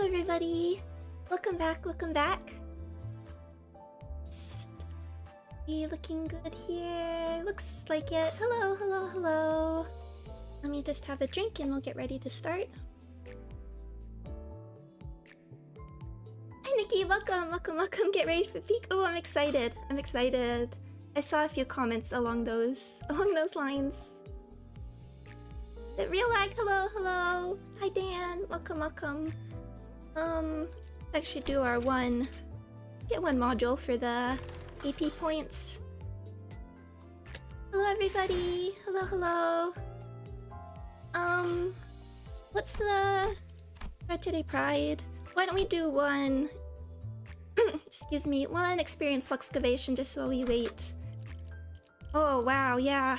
Hello everybody! Welcome back, welcome back. You looking good here? Looks like it. Hello, hello, hello. Let me just have a drink and we'll get ready to start. Hi Nikki, welcome, welcome, welcome. Get ready for peak. Oh, I'm excited. I'm excited. I saw a few comments along those lines. Real lag, hello, hello. Hi Dan, welcome, welcome. Actually do our get one module for the AP points. Hello everybody, hello, hello. What's the today Pride? Why don't we do one excuse me, one experience excavation just while we wait. Oh wow, yeah.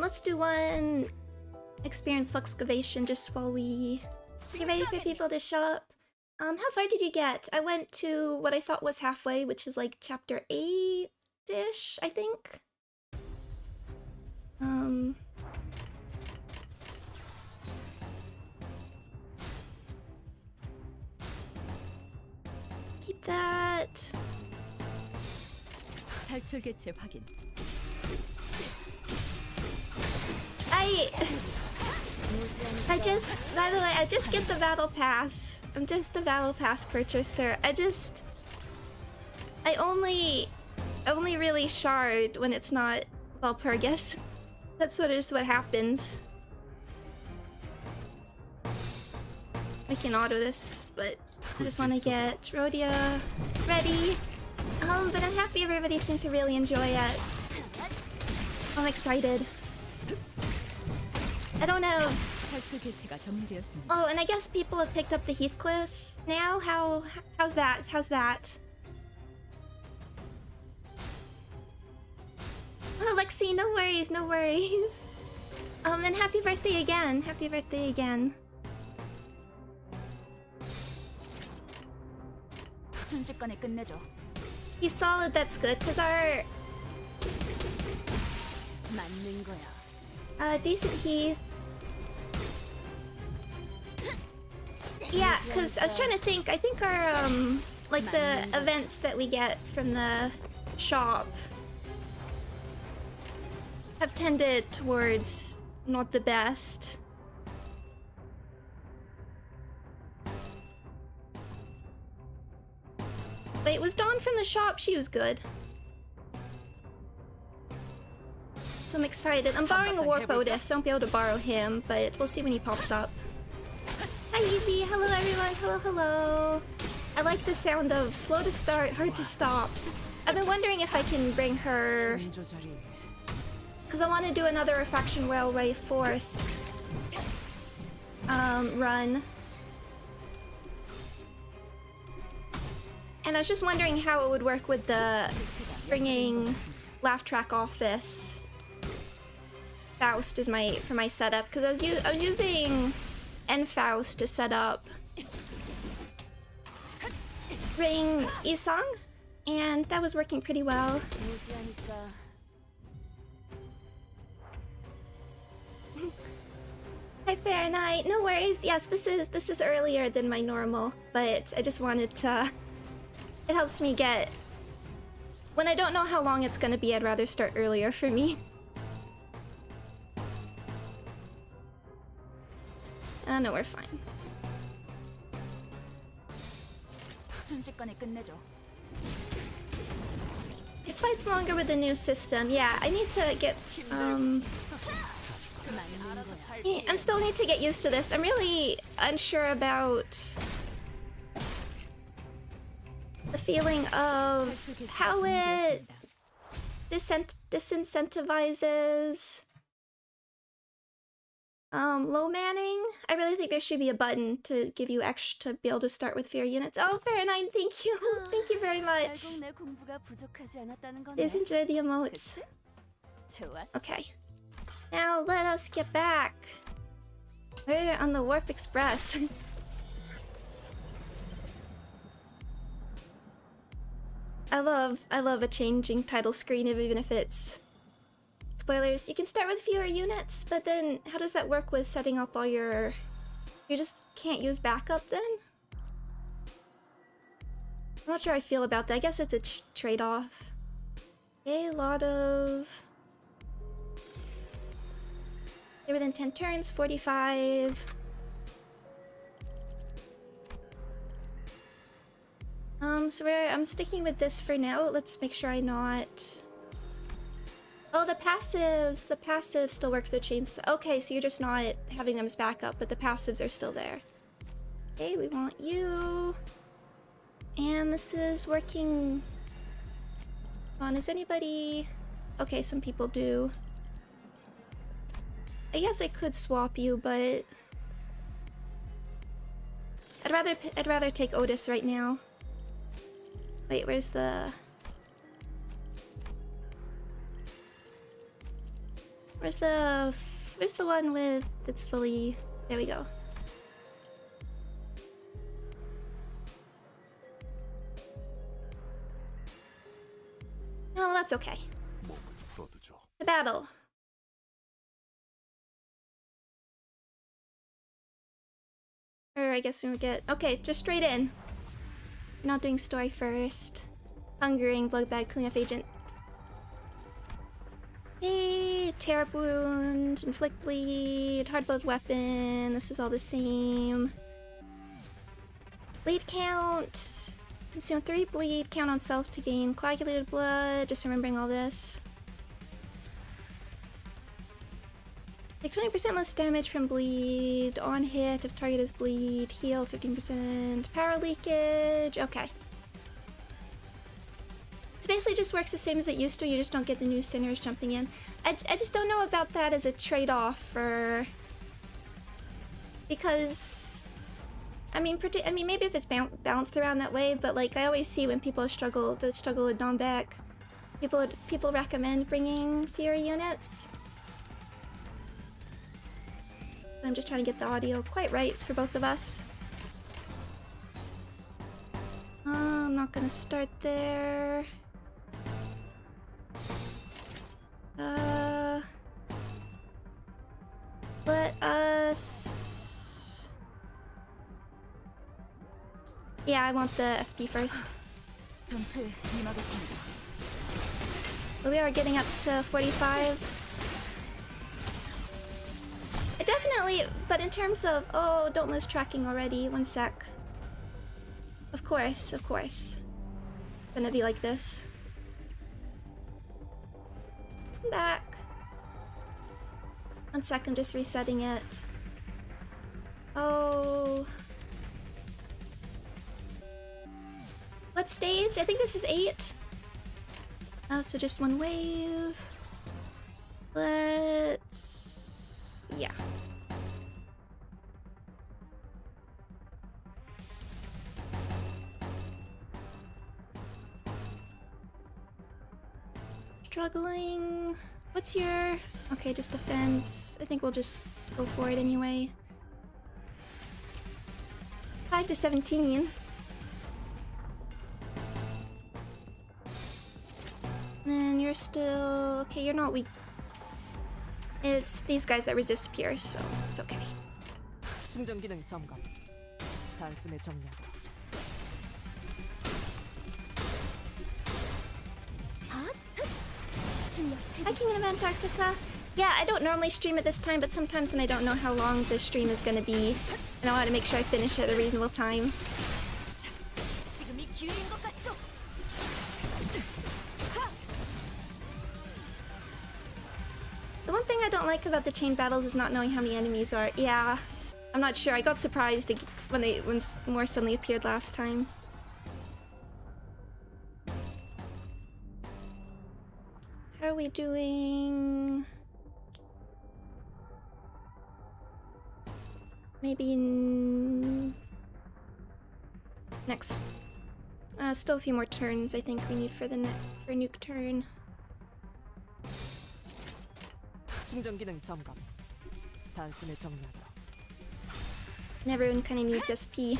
Let's do one experience excavation just while we get ready for people to show up. How far did you get? I went to what I thought was halfway, which is like chapter 8-ish, I think. Keep that. 탈출 개체 확인. By the way, I just get the battle pass. I'm just a battle pass purchaser. I only really shard when it's not Valpurgis. That's sort of just what happens. I can auto this, but I just want to get Rhodia ready. But I'm happy everybody seemed to really enjoy it. I'm excited. I don't know. Oh, and I guess people have picked up the Heathcliff now. How's that? How's that? Oh, Lexi, no worries, no worries. And happy birthday again. Happy birthday again. He's solid, that's good, because our decent Heath. Yeah, because I was trying to think. I think our like the events that we get from the shop have tended towards not the best. But it was Dawn from the shop. She was good. So I'm excited. I'm borrowing a Warp Otis, so I won't be able to borrow him, but we'll see when he pops up. Hi Evie, hello everyone, hello, hello. I like the sound of slow to start, hard to stop. I've been wondering if I can bring her, because I want to do another Refraction Railway Force run. And I was just wondering how it would work with the bringing Laugh Track Office Faust is for my setup, because I was using Faust to set up Ring Isang, and that was working pretty well. Hi Fahrenheit, no worries. Yes, this is earlier than my normal, but I just wanted to. It helps me get. When I don't know how long it's gonna be, I'd rather start earlier for me. No, we're fine. This fight's longer with the new system. Yeah, I need to get I still need to get used to this. I'm really unsure about the feeling of how it disincentivizes low manning. I really think there should be a button to give you extra to be able to start with fear units. Oh, Fahrenheit, thank you. Thank you very much. Please enjoy the emotes. Okay. Now let us get back. We're on the Warp Express. I love a changing title screen, even if it's spoilers. You can start with fewer units, but then how does that work with setting up all your... You just can't use backup then? I'm not sure how I feel about that. I guess it's a trade-off. A lot of... Within 10 turns, 45. So I'm sticking with this for now. Let's make sure I not... Oh, the passives! The passives still work for the chains. Okay, so you're just not having them as backup, but the passives are still there. Okay, we want you. And this is working... on, is anybody... Okay, some people do. I guess I could swap you, but... I'd rather take Otis right now. Wait, where's the... Where's the one with... It's fully... There we go. Oh, that's okay. The battle. Or I guess we would get... Okay, just straight in. We're not doing story first. Hungering, blood bag, cleanup agent. Hey, tear up wound, inflict bleed, hard blood weapon. This is all the same. Bleed count. Consume 3 bleed, count on self to gain coagulated blood. Just remembering all this. Take 20% less damage from bleed. On hit if target is bleed. Heal 15%. Power leakage. Okay. It basically just works the same as it used to. You just don't get the new sinners jumping in. I just don't know about that as a trade-off for... Because... I mean, maybe if it's balanced around that way, but like I always see when people struggle with Nombec, people recommend bringing fewer units. I'm just trying to get the audio quite right for both of us. I'm not gonna start there. Let us... Yeah, I want the SP first. But we are getting up to 45. I definitely, but in terms of... Oh, don't lose tracking already. One sec. Of course, of course. It's gonna be like this. I'm back. 1 sec, I'm just resetting it. Oh. What stage? I think this is 8. So just 1 wave. Let's... Yeah. Struggling. What's your... Okay, just defense. I think we'll just go for it anyway. 5 to 17. And then you're still... Okay, you're not weak. It's these guys that resist pierce, so it's okay. 충전 기능 점검. 단숨에 정리하고. Hi, Kingdom of Antarctica. Yeah, I don't normally stream at this time, but sometimes when I don't know how long the stream is gonna be, and I want to make sure I finish at a reasonable time. The one thing I don't like about the chain battles is not knowing how many enemies are. Yeah, I'm not sure. I got surprised when more suddenly appeared last time. How are we doing? Maybe next. Still a few more turns. I think we need for nuke turn. 충전 기능 점검. 단숨에 정리하도록. And everyone kind of needs SP.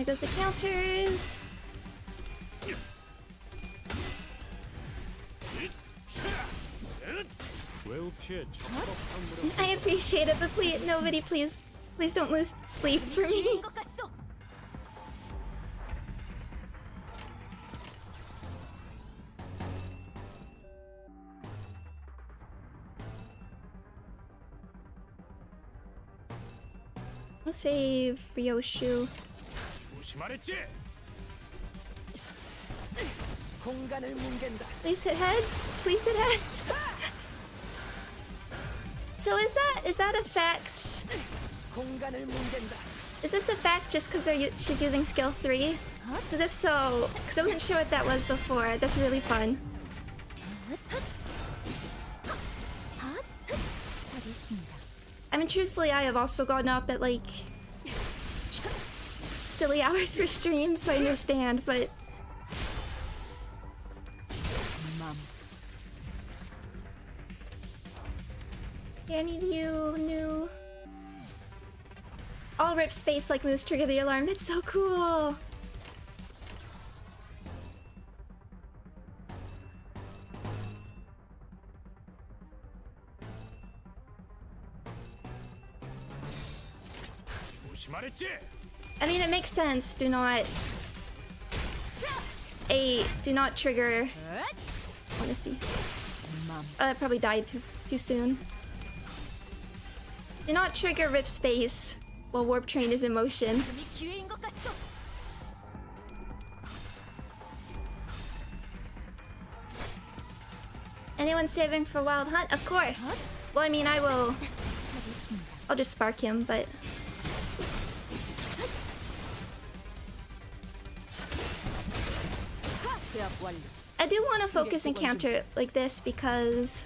There goes the counters. I appreciate it, but please, nobody, please don't lose sleep for me. I'll save Ryoshu. Please hit heads. Please hit heads. So is that a fact? Is this a fact just because she's using skill 3? Because if so, because I wasn't sure what that was before. That's really fun. I mean, truthfully, I have also gotten up at like silly hours for stream, so I understand, but any of you new? All rip space like moves trigger the alarm. That's so cool. I mean, it makes sense. Do not trigger. I want to see. Probably died too soon. Do not trigger rip space while warp train is in motion. Anyone saving for Wild Hunt? Of course. Well, I mean, I'll just spark him, but I do want to focus and counter like this because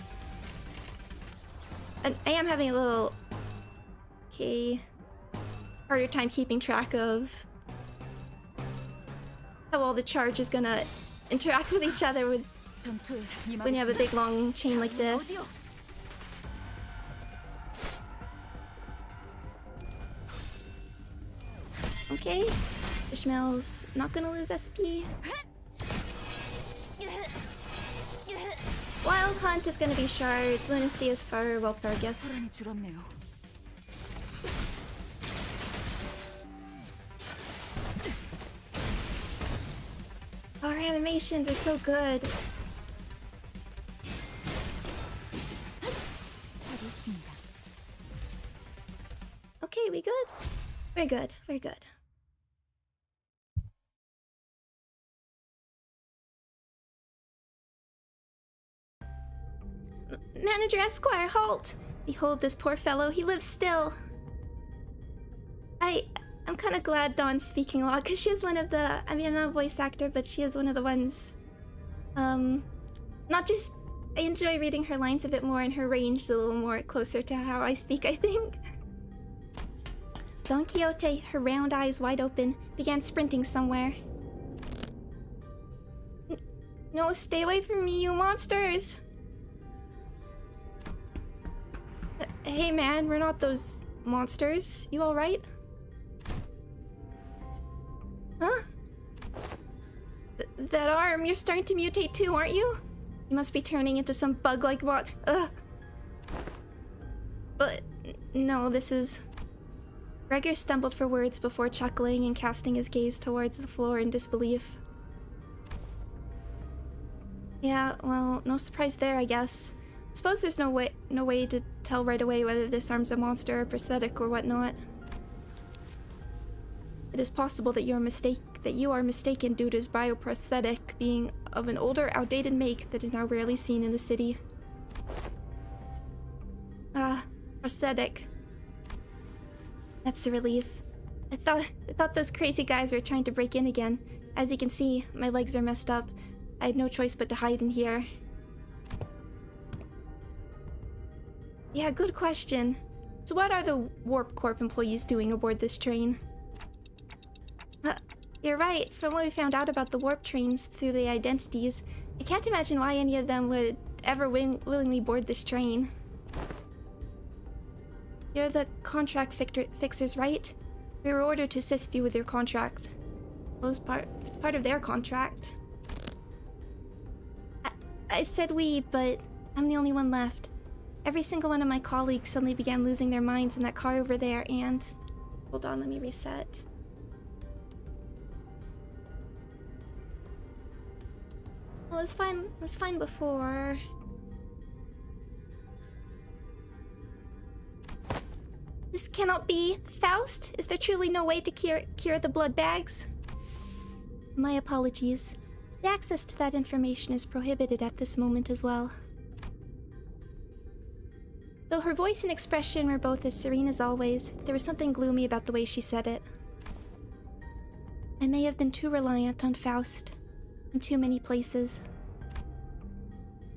I am having a little harder time keeping track of how all the charge is gonna interact with each other when you have a big long chain like this. Okay, Ishmael's not gonna lose SP. Wild Hunt is gonna be shards, Lunacy is for Wilpergus. Our animations are so good. Okay, we good? We're good, we're good. Manager Esquire, halt! Behold this poor fellow, he lives still. I'm kind of glad Dawn's speaking a lot, because she is one of the... I mean, I'm not a voice actor, but she is one of the ones... Not just... I enjoy reading her lines a bit more, and her range is a little more closer to how I speak, I think. Don Quixote, her round eyes wide open, began sprinting somewhere. No, stay away from me, you monsters! Hey man, we're not those monsters. You alright? Huh? That arm, you're starting to mutate too, aren't you? You must be turning into some bug-like what? But no, this is... Gregor stumbled for words before chuckling and casting his gaze towards the floor in disbelief. Yeah, well, no surprise there, I guess. Suppose there's no way to tell right away whether this arm's a monster or prosthetic or whatnot. It is possible that you are mistaken due to his bioprosthetic being of an older, outdated make that is now rarely seen in the city. Ah, prosthetic. That's a relief. I thought those crazy guys were trying to break in again. As you can see, my legs are messed up. I had no choice but to hide in here. Yeah, good question. So what are the Warp Corp employees doing aboard this train? You're right. From what we found out about the warp trains through the identities, I can't imagine why any of them would ever willingly board this train. You're the contract fixers, right? We were ordered to assist you with your contract. Well, it's part of their contract. I said we, but I'm the only one left. Every single one of my colleagues suddenly began losing their minds in that car over there, and... Hold on, let me reset. Well, it was fine before. This cannot be. Faust, is there truly no way to cure the blood bags? My apologies. The access to that information is prohibited at this moment as well. Though her voice and expression were both as serene as always, there was something gloomy about the way she said it. I may have been too reliant on Faust in too many places.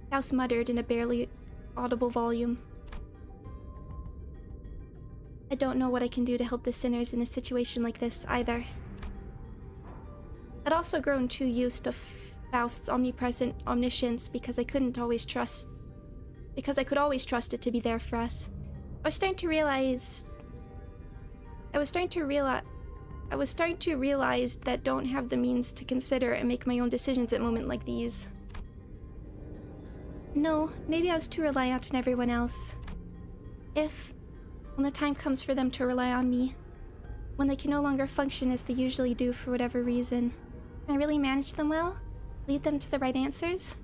Faust muttered in a barely audible volume. I don't know what I can do to help the sinners in a situation like this either. I'd also grown too used to Faust's omnipresent omniscience because I could always trust it to be there for us. I was starting to realize that don't have the means to consider and make my own decisions at moments like these. No, maybe I was too reliant on everyone else. When the time comes for them to rely on me, when they can no longer function as they usually do for whatever reason, can I really manage them well? Lead them to the right answers?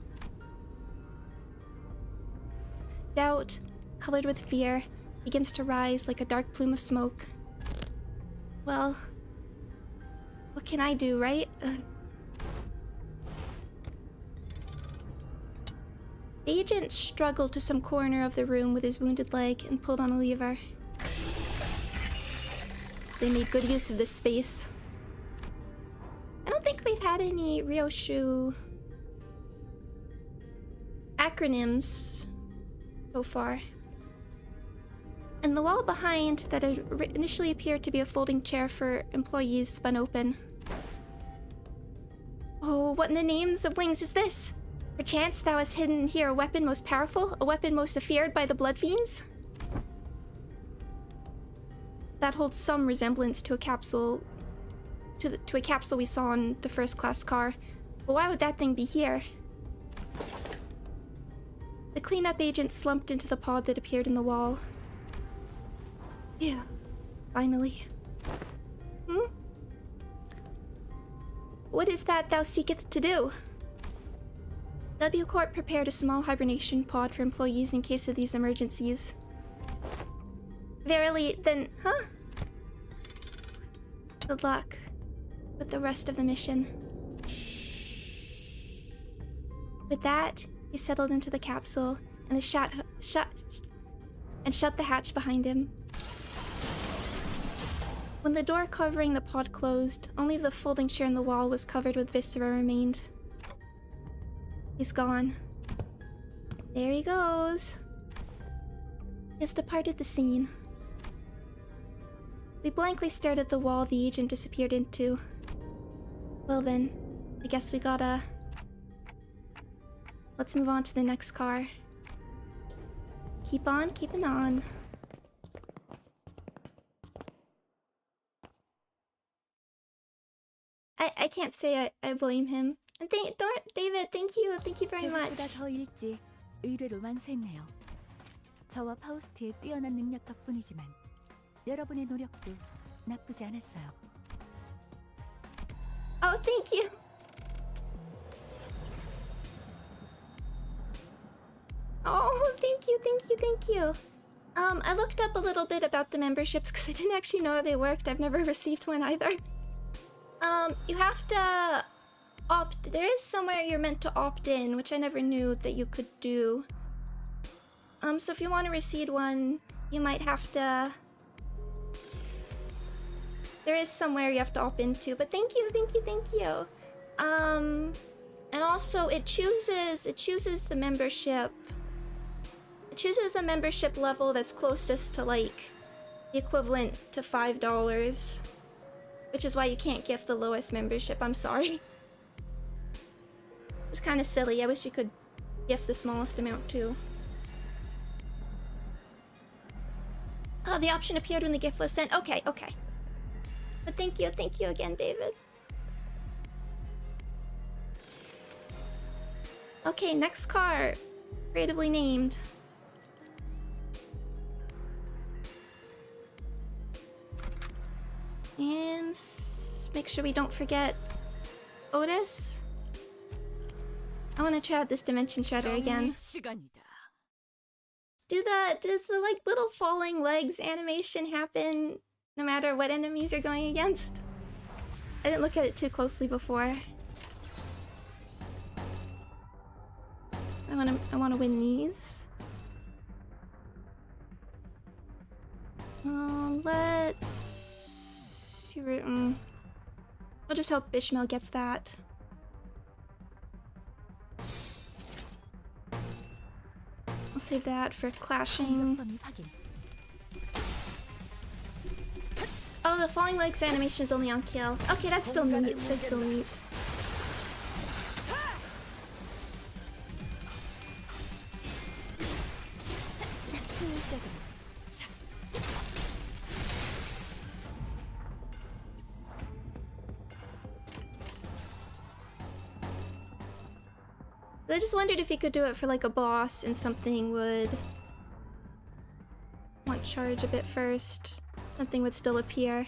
Doubt, colored with fear, begins to rise like a dark plume of smoke. Well, what can I do, right? The agent struggled to some corner of the room with his wounded leg and pulled on a lever. They made good use of this space. I don't think we've had any Ryoshu acronyms so far. And the wall behind that had initially appeared to be a folding chair for employees spun open. Oh, what in the names of wings is this? Perchance thou hast hidden here a weapon most powerful, a weapon most feared by the blood fiends? That holds some resemblance to a capsule to a capsule we saw in the first class car. But why would that thing be here? The cleanup agent slumped into the pod that appeared in the wall. Yeah, finally. What is that thou seeketh to do? W Corp prepared a small hibernation pod for employees in case of these emergencies. Verily, then, huh? Good luck with the rest of the mission. With that, he settled into the capsule and shut the hatch behind him. When the door covering the pod closed, only the folding chair in the wall was covered with viscera remained. He's gone. There he goes. He has departed the scene. We blankly stared at the wall the agent disappeared into. Well then, I guess we gotta... Let's move on to the next car. Keep on keeping on. I can't say I blame him. And David, thank you very much. 계획보다 더 일찍 의뢰를 완수했네요. 저와 파우스트의 뛰어난 능력 덕분이지만 여러분의 노력도 나쁘지 않았어요. Oh, thank you. Oh, thank you. I looked up a little bit about the memberships because I didn't actually know how they worked. I've never received one either. You have to opt. There is somewhere you're meant to opt in, which I never knew that you could do. So if you want to receive one, you might have to... There is somewhere you have to opt into, but thank you. And also it chooses the membership. It chooses the membership level that's closest to like the equivalent to $5, which is why you can't gift the lowest membership. I'm sorry. It's kind of silly. I wish you could gift the smallest amount too. Oh, the option appeared when the gift was sent. Okay. But thank you again, David. Okay, next car. Creatively named. And make sure we don't forget Otis. I want to try out this Dimension Shredder again. Does the like little falling legs animation happen no matter what enemies you're going against? I didn't look at it too closely before. I wanna win these. Let's... I'll just hope Ishmael gets that. I'll save that for clashing. 공격범위 확인. Oh, the falling legs animation is only on kill. Okay, that's still neat. That's still neat. I just wondered if you could do it for like a boss and something would want charge a bit first. Something would still appear.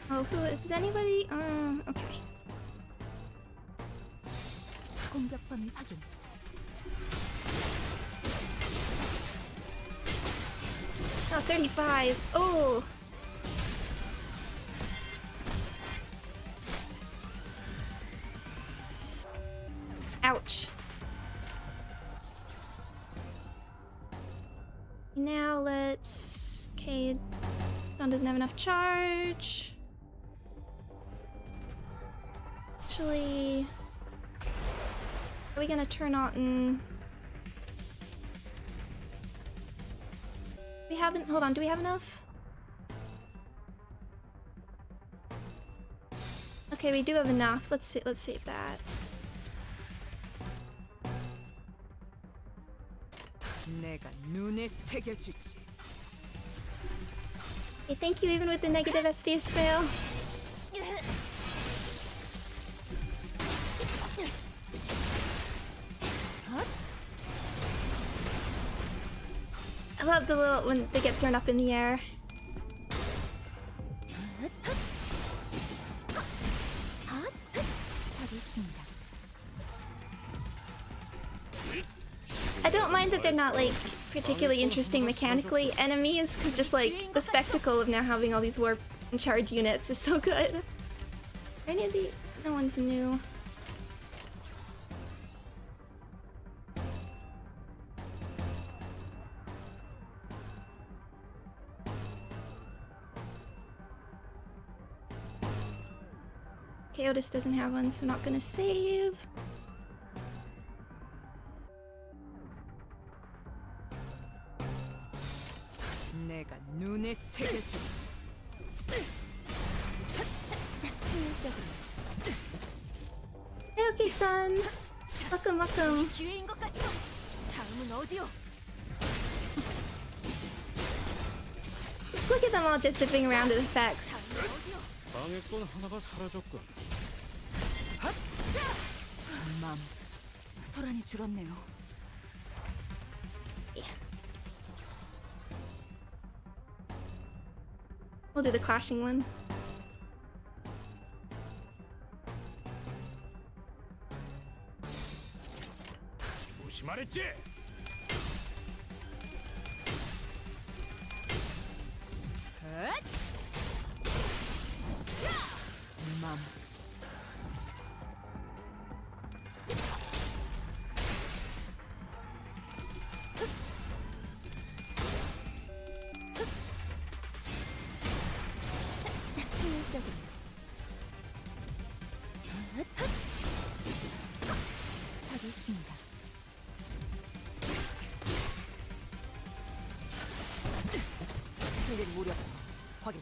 Oh, who is anybody? Okay. 공격범위 확인. Oh, 35. Oh. Ouch. Now let's... Okay, Don doesn't have enough charge. Actually... Are we gonna turn on... We haven't... Hold on, do we have enough? Okay, we do have enough. Let's save that. 내가 눈에 새겨주지. Okay, thank you even with the negative SPS fail. I love the little when they get thrown up in the air. I don't mind that they're not like particularly interesting mechanically enemies, because just like the spectacle of now having all these warp and charge units is so good. Are any of the... No one's new. Okay, Otis doesn't have one, so not gonna save. 내가 눈에 새겨주지. Hey, okay, son. Welcome, welcome. 기회인 것 같소. 다음은 어디요? Look at them all just zipping around with effects. 방해꾼 하나가 사라졌군. 맘, 소란이 줄었네요. We'll do the clashing one. 조심하랬지? 맘. 저기 있습니다. 승객 무력 확인.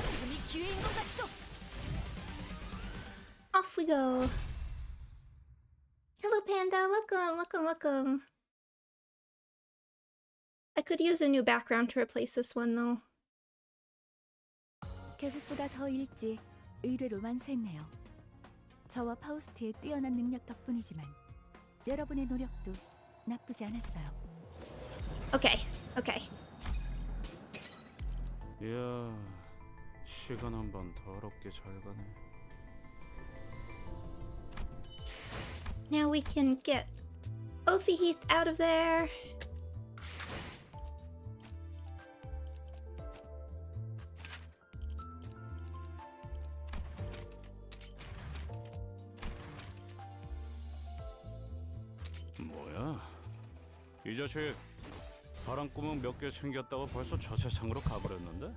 지금이 기회인 것 같소. Off we go. Hello, Panda. Welcome, welcome, welcome. I could use a new background to replace this one though. 계획보다 더 일찍 의뢰를 완수했네요. 저와 파우스트의 뛰어난 능력 덕분이지만 여러분의 노력도 나쁘지 않았어요. Okay, okay. 이야, 시간 한 번 더럽게 잘 가네. Now we can get Ophi Heath out of there. 뭐야? 이 자식 바람구멍 몇 개 생겼다고 벌써 저 세상으로 가버렸는데?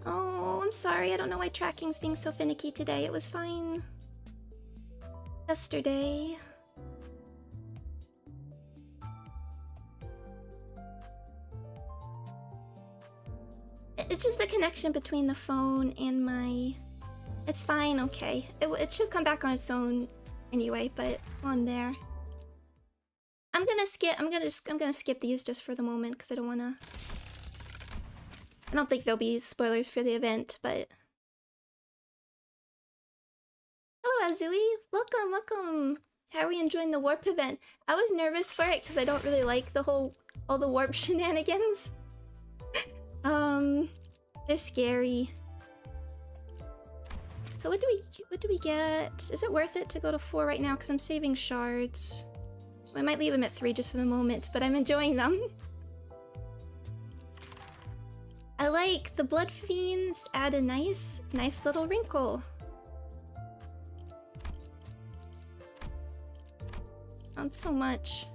Oh, I'm sorry. I don't know why tracking's being so finicky today. It was fine yesterday. It's just the connection between the phone and my... It's fine, okay. It should come back on its own anyway, but while I'm there. I'm gonna skip these just for the moment because I don't wanna... I don't think there'll be spoilers for the event, but... Hello, Azui! Welcome, welcome! How are we enjoying the warp event? I was nervous for it because I don't really like all the warp shenanigans. They're scary. So what do we get? Is it worth it to go to 4 right now? Because I'm saving shards. I might leave them at 3 just for the moment, but I'm enjoying them. I like the blood fiends add a nice little wrinkle. Not so much.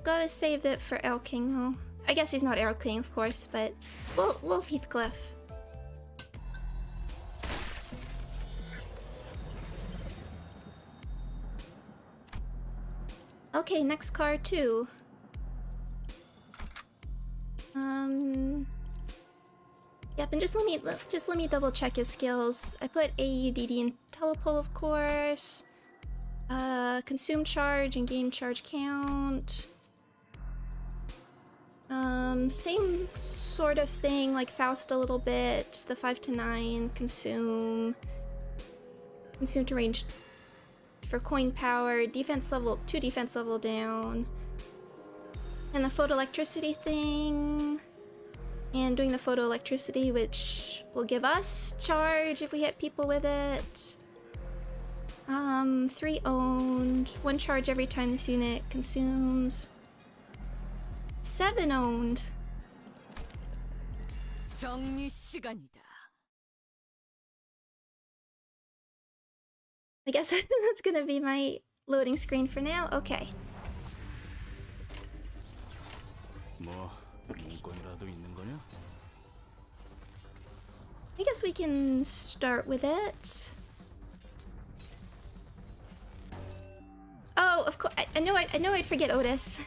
Gotta save that for El King though. I guess he's not El King, of course, but Wolf Heathcliff. Okay, next card too. Yep, and just let me double check his skills. I put AEDD in telepole, of course. Consume charge and game charge count. Same sort of thing, like Faust a little bit. The 5 to 9 consume to range for coin power. Defense level 2, defense level down. And the photoelectricity thing. And doing the photoelectricity, which will give us charge if we hit people with it. 3 owned. 1 charge every time this unit consumes. 7 owned. 정리 시간이다. I guess that's gonna be my loading screen for now. Okay. 뭐 문건이라도 있는 거냐? I guess we can start with it. Oh, of course. I know I'd forget Otis.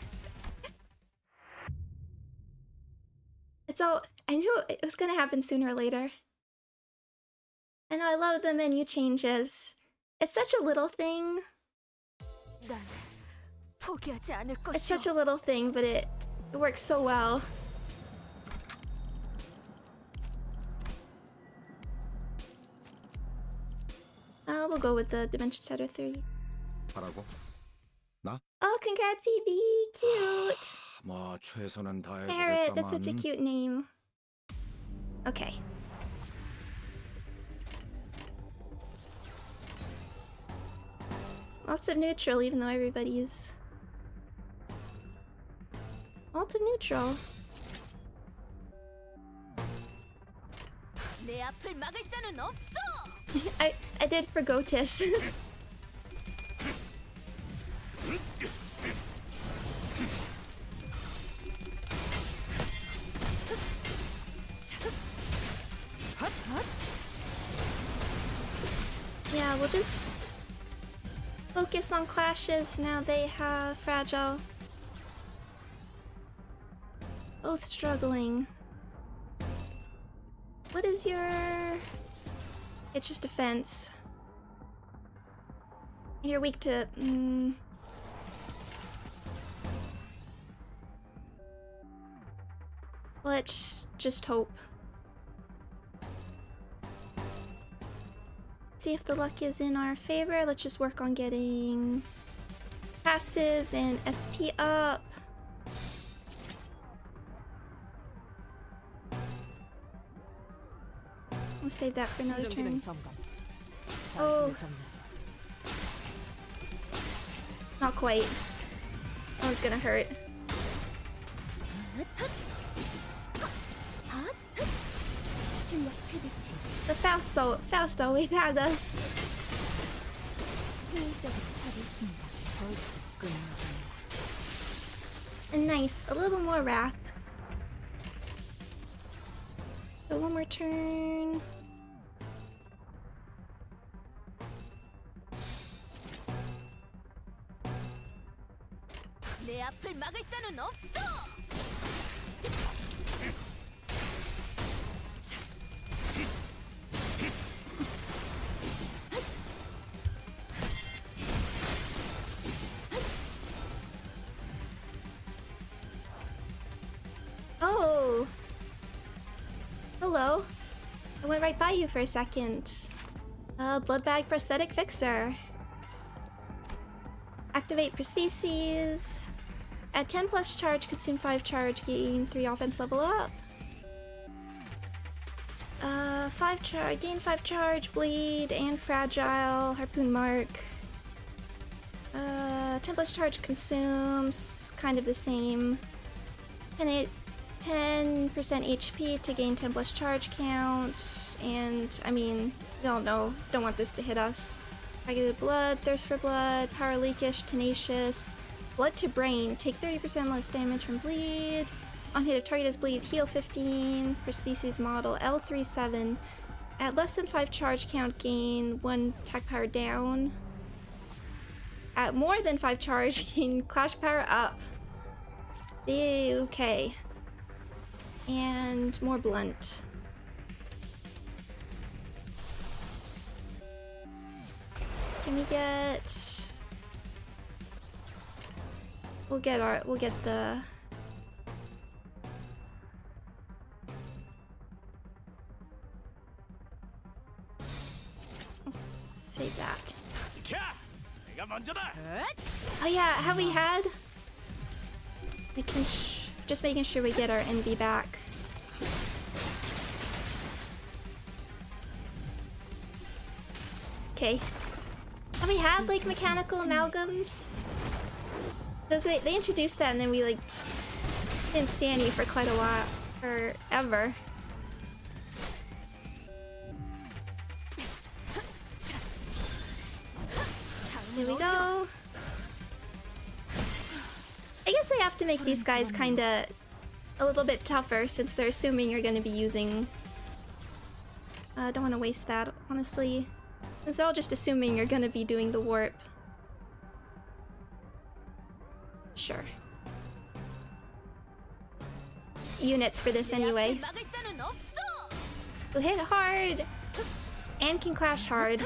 It's all. I knew it was gonna happen sooner or later. I know I love the menu changes. It's such a little thing. 난 포기하지 않을 It's 것이오. such a little thing, but it works so well. We'll go with the Dimension Setter 3. 하라고? 나? Oh, congrats, EB! Cute! 뭐 최선은 Parrot, that's such a 다해보겠다만. cute name. Okay. Lots of neutral, even though everybody's... Lots of neutral. 내 앞을 막을 자는 없어. I did for Gotis. Yeah, we'll just focus on clashes. Now they have fragile. Both struggling. What is your... It's just defense. You're weak to... Let's just hope. See if the luck is in our favor. Let's just work on getting passives and SP up. We'll save that for another turn. Oh. Not quite. That one's gonna hurt. 출력 최대치. The Faust always had us. 효율적으로 처리했습니다. 벌써 끝나갑니다. Nice. A little more wrath. So one more turn. 내 앞을 막을 자는 없어. Oh. Hello. I went right by you for a second. Blood bag prosthetic fixer. Activate prostheses. Add 10 plus charge, consume 5 charge, gain 3 offense level up. 5 charge, gain 5 charge, bleed, and fragile, harpoon mark. 10 plus charge consumes, kind of the same. And it 10% HP to gain 10 plus charge count, and I mean, we all know, don't want this to hit us. Targeted blood, thirst for blood, power leakish, tenacious, blood to brain, take 30% less damage from bleed. On hit of target is bleed, heal 15, prosthesis model, L37. At less than 5 charge count, gain 1 attack power down. At more than 5 charge, gain clash power up. Okay. And more blunt. Can we get... We'll get the... I'll save that. Oh yeah, have we had? Just making sure we get our NV back. Okay. Have we had like mechanical amalgams? Because they introduced that and then we like didn't see any for quite a while. Forever. Here we go. I guess I have to make these guys kinda a little bit tougher since they're assuming you're gonna be using... don't want to waste that, honestly. Since they're all just assuming you're gonna be doing the warp. Sure. Units for this anyway. Who hit hard and can clash hard.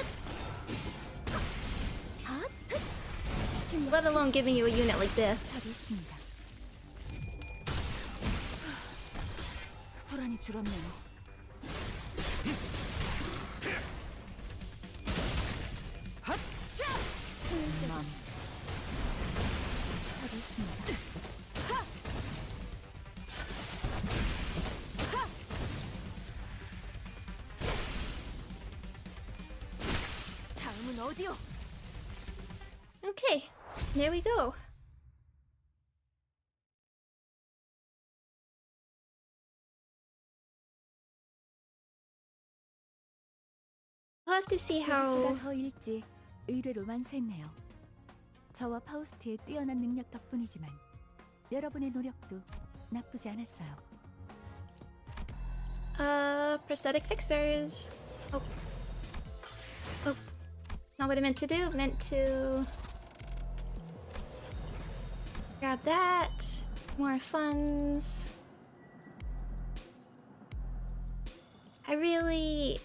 Let alone giving you a unit like this. 소란이 줄었네요. 다음은 어디요? Okay, there we go. We'll have to see how... 더 일찍 의뢰로 완수했네요. 저와 파우스트의 뛰어난 능력 덕분이지만 여러분의 노력도 나쁘지 않았어요. Prosthetic fixers. Oh. Not what I meant to do. Meant to grab that. More funds. I really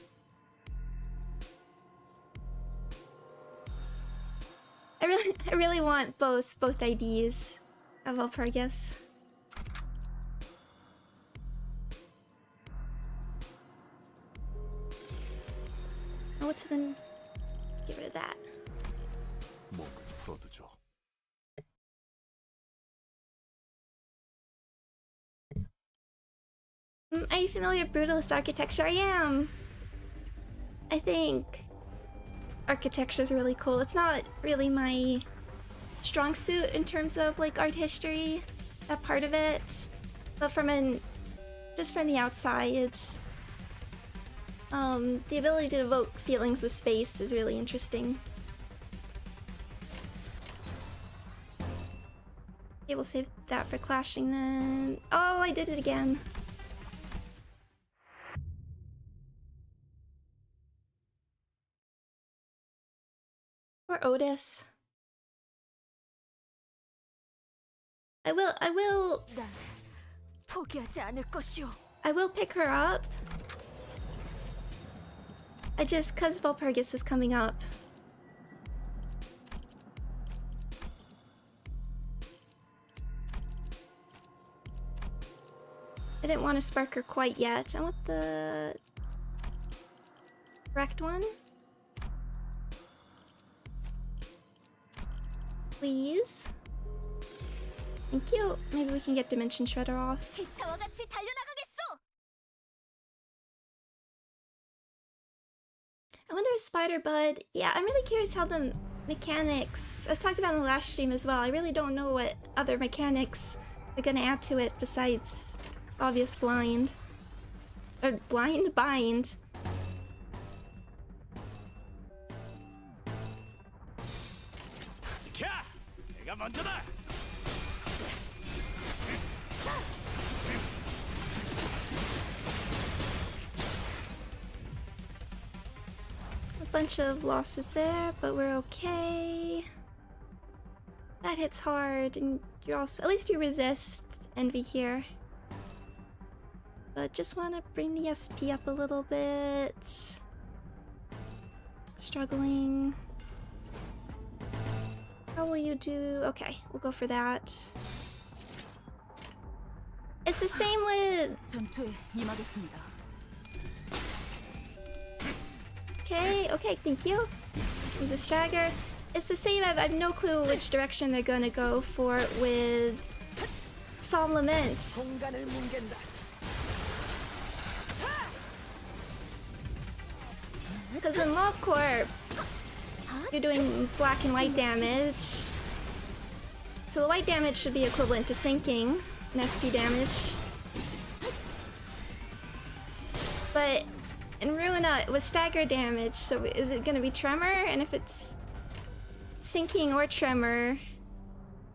want both IDs of Valpurgis. Oh, what's then? Get rid of that. 몸을 풀어두죠. Are you familiar with brutalist architecture? I am. I think architecture is really cool. It's not really my strong suit in terms of like art history, that part of it, but just from the outside, the ability to evoke feelings with space is really interesting. Okay, we'll save that for clashing then. Oh, I did it again. Or Otis. I will 난 포기하지 않을 것이오. pick her up. Cause Valpurgis is coming up. I didn't want to spark her quite yet. I want the correct one. Please. Thank you. Maybe we can get Dimension Shredder off. 기차와 같이 달려나가겠소. I wonder if Spider Bud... Yeah, I'm really curious how the mechanics... I was talking about in the last stream as well. I really don't know what other mechanics are gonna add to it besides obvious blind. Or blind bind. 야! 내가 먼저다! A bunch of losses there, but we're okay. That hits hard, and you're also... At least you resist Envy here. But just want to bring the SP up a little bit. Struggling. How will you do? Okay, we'll go for that. It's the same with... 전투에 임하겠습니다. Okay, thank you. There's a stagger. It's the same, I have no clue which direction they're gonna go for with Solemn Lament. Because in Law Corp, you're doing black and white damage. So the white damage should be equivalent to sinking and SP damage. But in Ruina, it was stagger damage, so is it gonna be Tremor? And if it's sinking or Tremor,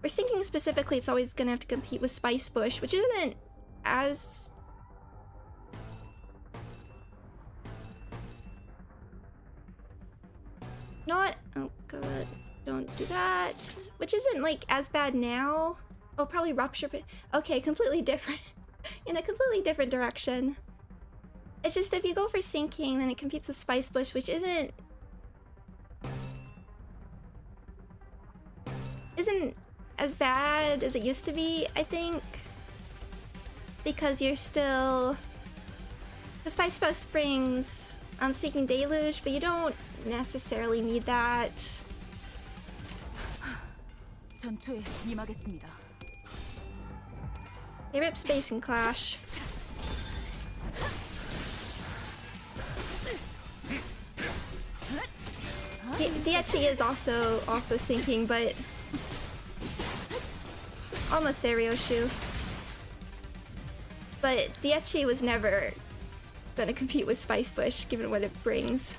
or sinking specifically, it's always gonna have to compete with Spice Bush, which isn't as... Not... Oh god, don't do that. Which isn't like as bad now. Oh, probably Rupture, but... Okay, completely different. In a completely different direction. It's just if you go for sinking, then it competes with Spice Bush, which isn't as bad as it used to be, I think. Because you're still... The Spice Bush brings Seeking Deluge, but you don't necessarily need that. 전투에 임하겠습니다. They rip Space and Clash. Diachi is also sinking, but almost there, Ryoshu. But Diachi was never gonna compete with Spice Bush, given what it brings.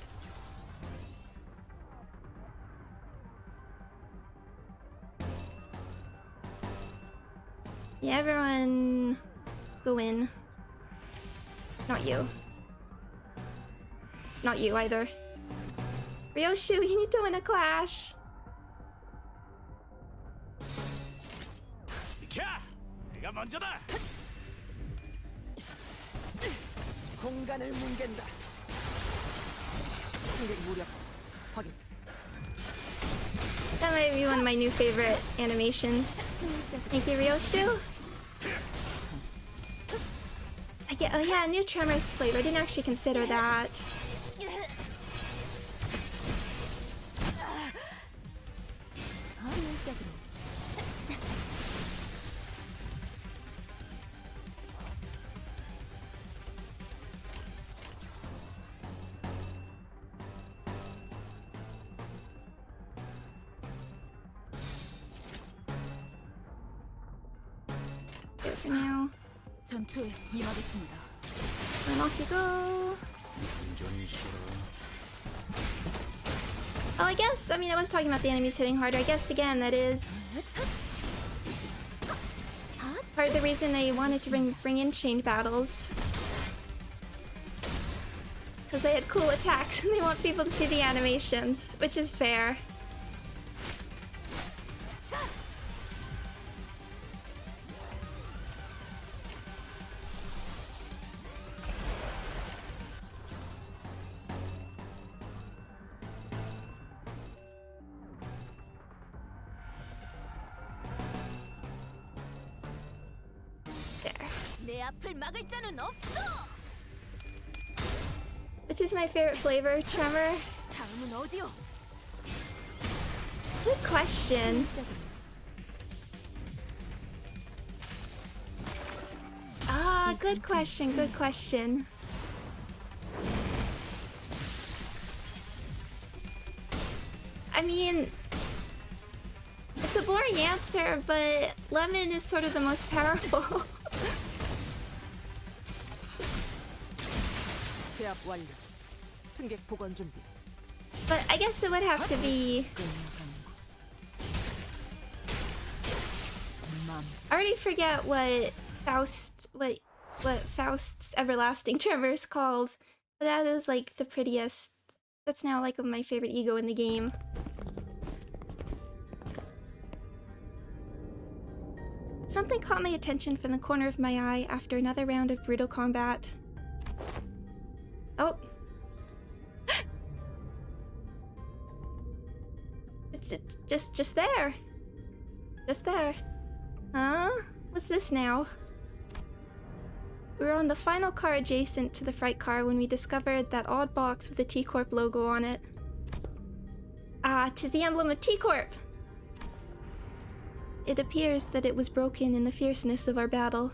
Yeah, everyone go in. Not you. Not you either. Ryoshu, you need to win a clash. 야, 내가 먼저다. 공간을 뭉갠다. 승객 무력 확인. That might be one of my new favorite animations. Thank you, Ryoshu. Oh yeah, new Tremor flavor. I didn't actually consider that. 효율적으로. Good for now. 전투에 임하겠습니다. And off you go. 운전이 싫어. Oh, I guess, I mean, I was talking about the enemies hitting harder. I guess, again, that is part of the reason they wanted to bring in chained battles. Because they had cool attacks and they want people to see the animations, which is fair. 내 앞을 막을 자는 없어. Which is my favorite flavor, Tremor? 다음은 어디요? Good question. Ah, good question, good question. I mean, it's a boring answer, but lemon is sort of the most powerful. 제압 완료. 승객 보관 준비. But I guess it would have to be... I already forget what Faust's everlasting tremor is called. But that is like the prettiest. That's now like my favorite ego in the game. Something caught my attention from the corner of my eye after another round of brutal combat. Oh. It's just there. Just there. Huh? What's this now? We were on the final car adjacent to the freight car when we discovered that odd box with the T-Corp logo on it. Ah, 'tis the emblem of T-Corp! It appears that it was broken in the fierceness of our battle.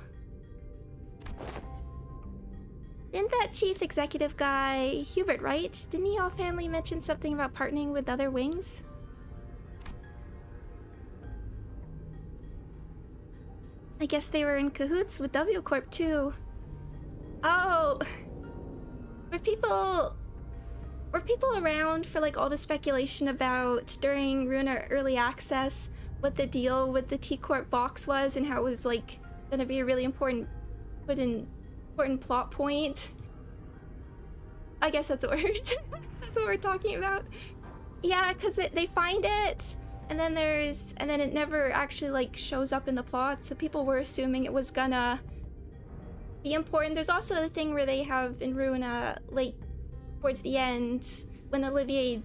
Didn't that chief executive guy, Hubert, right? Didn't he offhandedly mention something about partnering with other wings? I guess they were in cahoots with W Corp too. Oh! Were people around for like all the speculation about during Runa Early Access what the deal with the T-Corp box was and how it was like gonna be a really important plot point? I guess that's what we're that's what we're talking about. Yeah, because they find it and then it never actually like shows up in the plot, so people were assuming it was gonna be important. There's also the thing where they have in Runa, like towards the end, when Olivier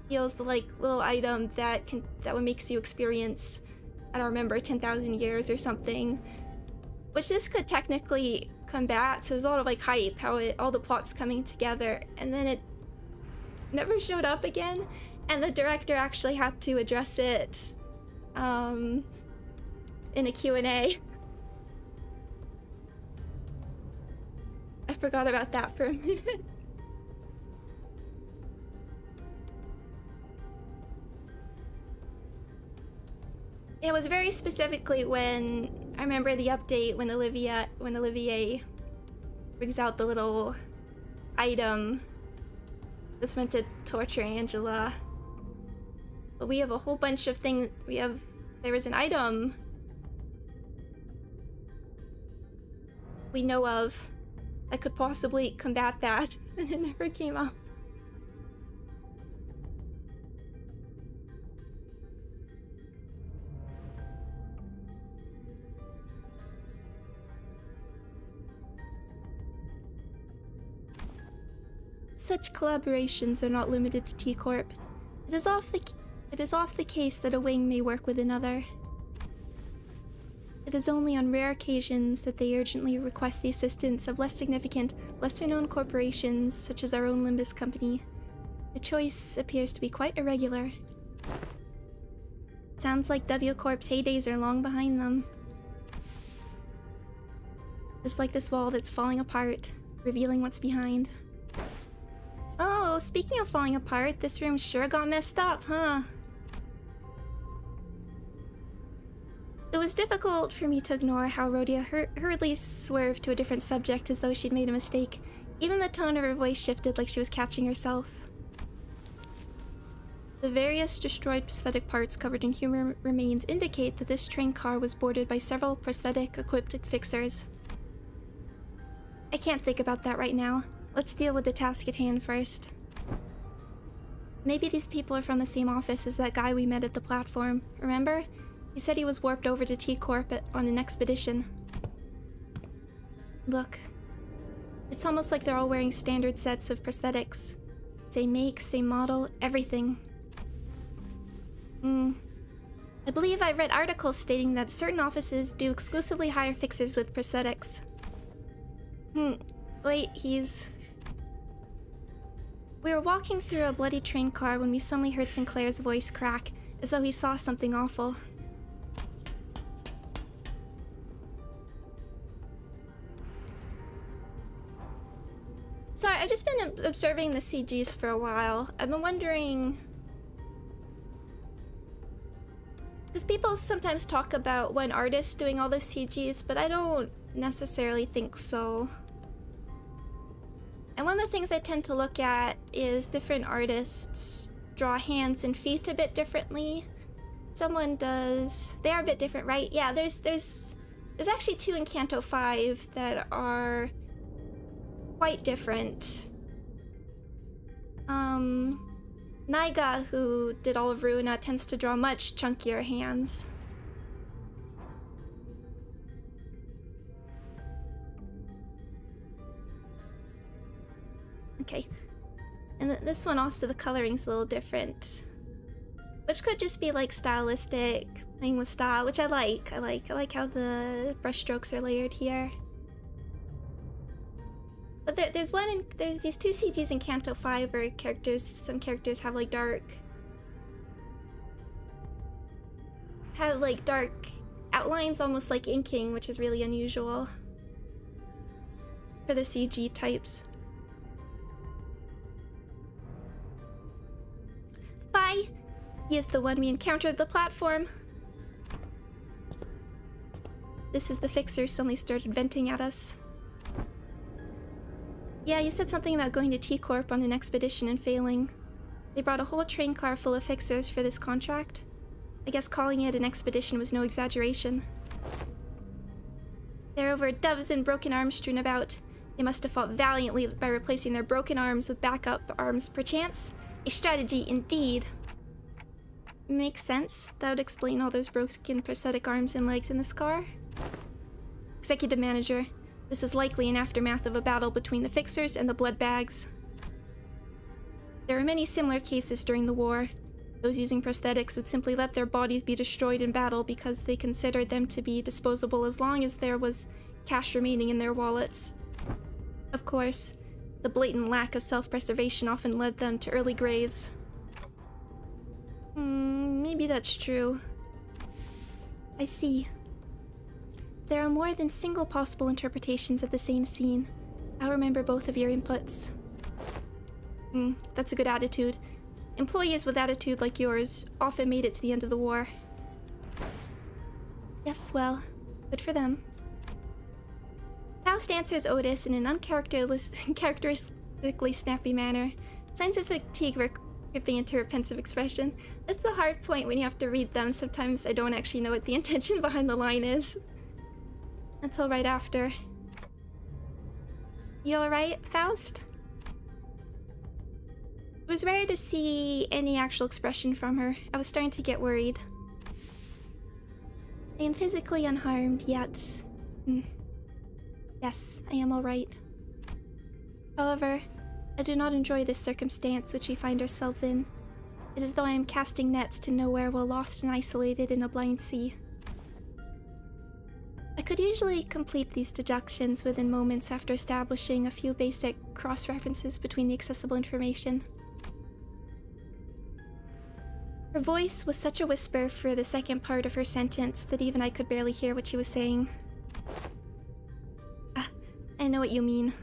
deals the like little item that makes you experience, I don't remember, 10,000 years or something, which this could technically combat. So there's a lot of like hype, how all the plots coming together, and then it never showed up again, and the director actually had to address it in a Q&A. I forgot about that for a minute. It was very specifically when I remember the update when Olivier brings out the little item that's meant to torture Angela. But we have a whole bunch of things. There is an item we know of that could possibly combat that, and it never came up. Such collaborations are not limited to T-Corp. It is oft the case that a wing may work with another. It is only on rare occasions that they urgently request the assistance of less significant, lesser-known corporations such as our own Limbus company. The choice appears to be quite irregular. Sounds like W Corp's heydays are long behind them. Just like this wall that's falling apart, revealing what's behind. Oh, speaking of falling apart, this room sure got messed up, huh? It was difficult for me to ignore how Rhodia hurriedly swerved to a different subject as though she'd made a mistake. Even the tone of her voice shifted like she was catching herself. The various destroyed prosthetic parts covered in human remains indicate that this train car was boarded by several prosthetic-equipped fixers. I can't think about that right now. Let's deal with the task at hand first. Maybe these people are from the same office as that guy we met at the platform. Remember? He said he was warped over to T-Corp on an expedition. Look. It's almost like they're all wearing standard sets of prosthetics. Same make, same model, everything. I believe I read articles stating that certain offices do exclusively hire fixers with prosthetics. Wait, We were walking through a bloody train car when we suddenly heard Sinclair's voice crack, as though he saw something awful. Sorry, I've just been observing the CGs for a while. I've been wondering... Because people sometimes talk about one artist doing all the CGs, but I don't necessarily think so. And one of the things I tend to look at is different artists draw hands and feet a bit differently. Someone does... They are a bit different, right? Yeah, there's actually 2 in Canto 5 that are quite different. Naiga, who did all of Ruina, tends to draw much chunkier hands. Okay. And this one also, the coloring's a little different. Which could just be like stylistic, playing with style, which I like. I like how the brushstrokes are layered here. But there's these 2 CGs in Canto 5 where some characters have like dark outlines, almost like inking, which is really unusual for the CG types. Bye! He is the one we encountered at the platform. This is the fixer suddenly started venting at us. Yeah, you said something about going to T-Corp on an expedition and failing. They brought a whole train car full of fixers for this contract. I guess calling it an expedition was no exaggeration. There are over a dozen broken arms strewn about. They must have fought valiantly by replacing their broken arms with backup arms, perchance. A strategy indeed. Makes sense. That would explain all those broken prosthetic arms and legs in this car. Executive Manager. This is likely an aftermath of a battle between the fixers and the blood bags. There are many similar cases during the war. Those using prosthetics would simply let their bodies be destroyed in battle because they considered them to be disposable as long as there was cash remaining in their wallets. Of course, the blatant lack of self-preservation often led them to early graves. Maybe that's true. I see. There are more than single possible interpretations of the same scene. I'll remember both of your inputs. That's a good attitude. Employees with attitude like yours often made it to the end of the war. Yes, well, good for them. Faust answers Otis in an uncharacteristically snappy manner. Signs of fatigue were creeping into her pensive expression. That's the hard point when you have to read them. Sometimes I don't actually know what the intention behind the line is. Until right after. You alright, Faust? It was rare to see any actual expression from her. I was starting to get worried. I am physically unharmed, yet... Yes, I am alright. However, I do not enjoy this circumstance which we find ourselves in. It is as though I am casting nets to nowhere while lost and isolated in a blind sea. I could usually complete these deductions within moments after establishing a few basic cross-references between the accessible information. Her voice was such a whisper for the second part of her sentence that even I could barely hear what she was saying. I know what you mean.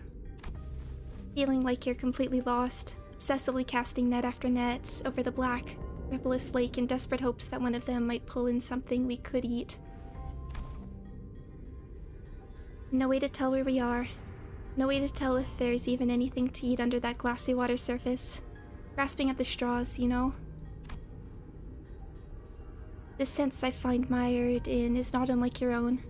Feeling like you're completely lost, obsessively casting net after net over the black, rippleless lake in desperate hopes that one of them might pull in something we could eat. No way to tell where we are. No way to tell if there's even anything to eat under that glassy water surface. Grasping at the straws, you know? The sense I find mired in is not unlike your own.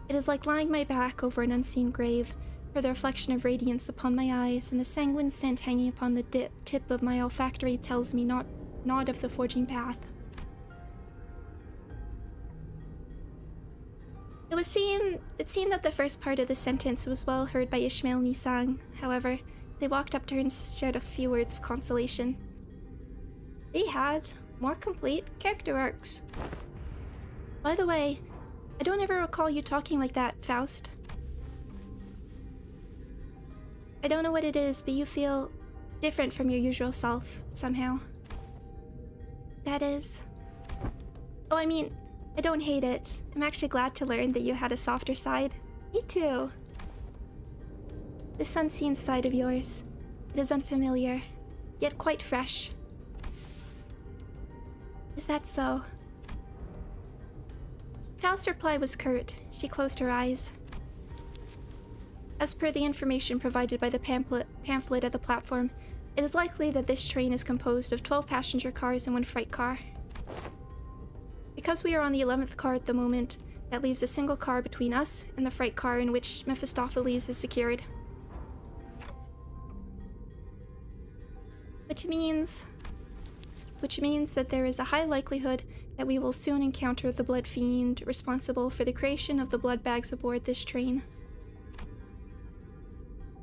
It is like lying my back over an unseen grave, for the reflection of radiance upon my eyes and the sanguine scent hanging upon the tip of my olfactory tells me not of the forging path. It seemed that the first part of the sentence was well heard by Ishmael and Nisang. However, they walked up to her and shared a few words of consolation. They had more complete character arcs. By the way, I don't ever recall you talking like that, Faust. I don't know what it is, but you feel different from your usual self, somehow. That is... Oh, I mean, I don't hate it. I'm actually glad to learn that you had a softer side. Me too. This unseen side of yours. It is unfamiliar, yet quite fresh. Is that so? Faust's reply was curt. She closed her eyes. As per the information provided by the pamphlet at the platform, it is likely that this train is composed of 12 passenger cars and 1 freight car. Because we are on the 11th car at the moment, that leaves a single car between us and the freight car in which Mephistopheles is secured. Which means that there is a high likelihood that we will soon encounter the Blood Fiend responsible for the creation of the blood bags aboard this train.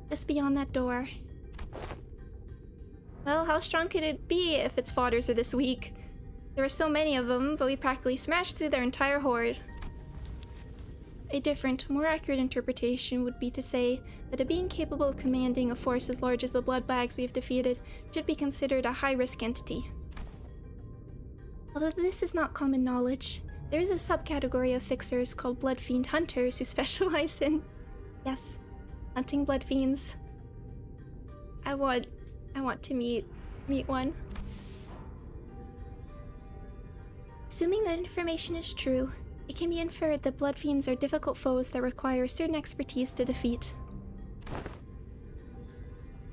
Just beyond that door. Well, how strong could it be if its fodders are this weak? There were so many of them, but we practically smashed through their entire horde. A different, more accurate interpretation would be to say that a being capable of commanding a force as large as the blood bags we have defeated should be considered a high-risk entity. Although this is not common knowledge, there is a subcategory of fixers called Blood Fiend Hunters who specialize in, yes, hunting blood fiends. I want to meet one. Assuming that information is true, it can be inferred that blood fiends are difficult foes that require certain expertise to defeat.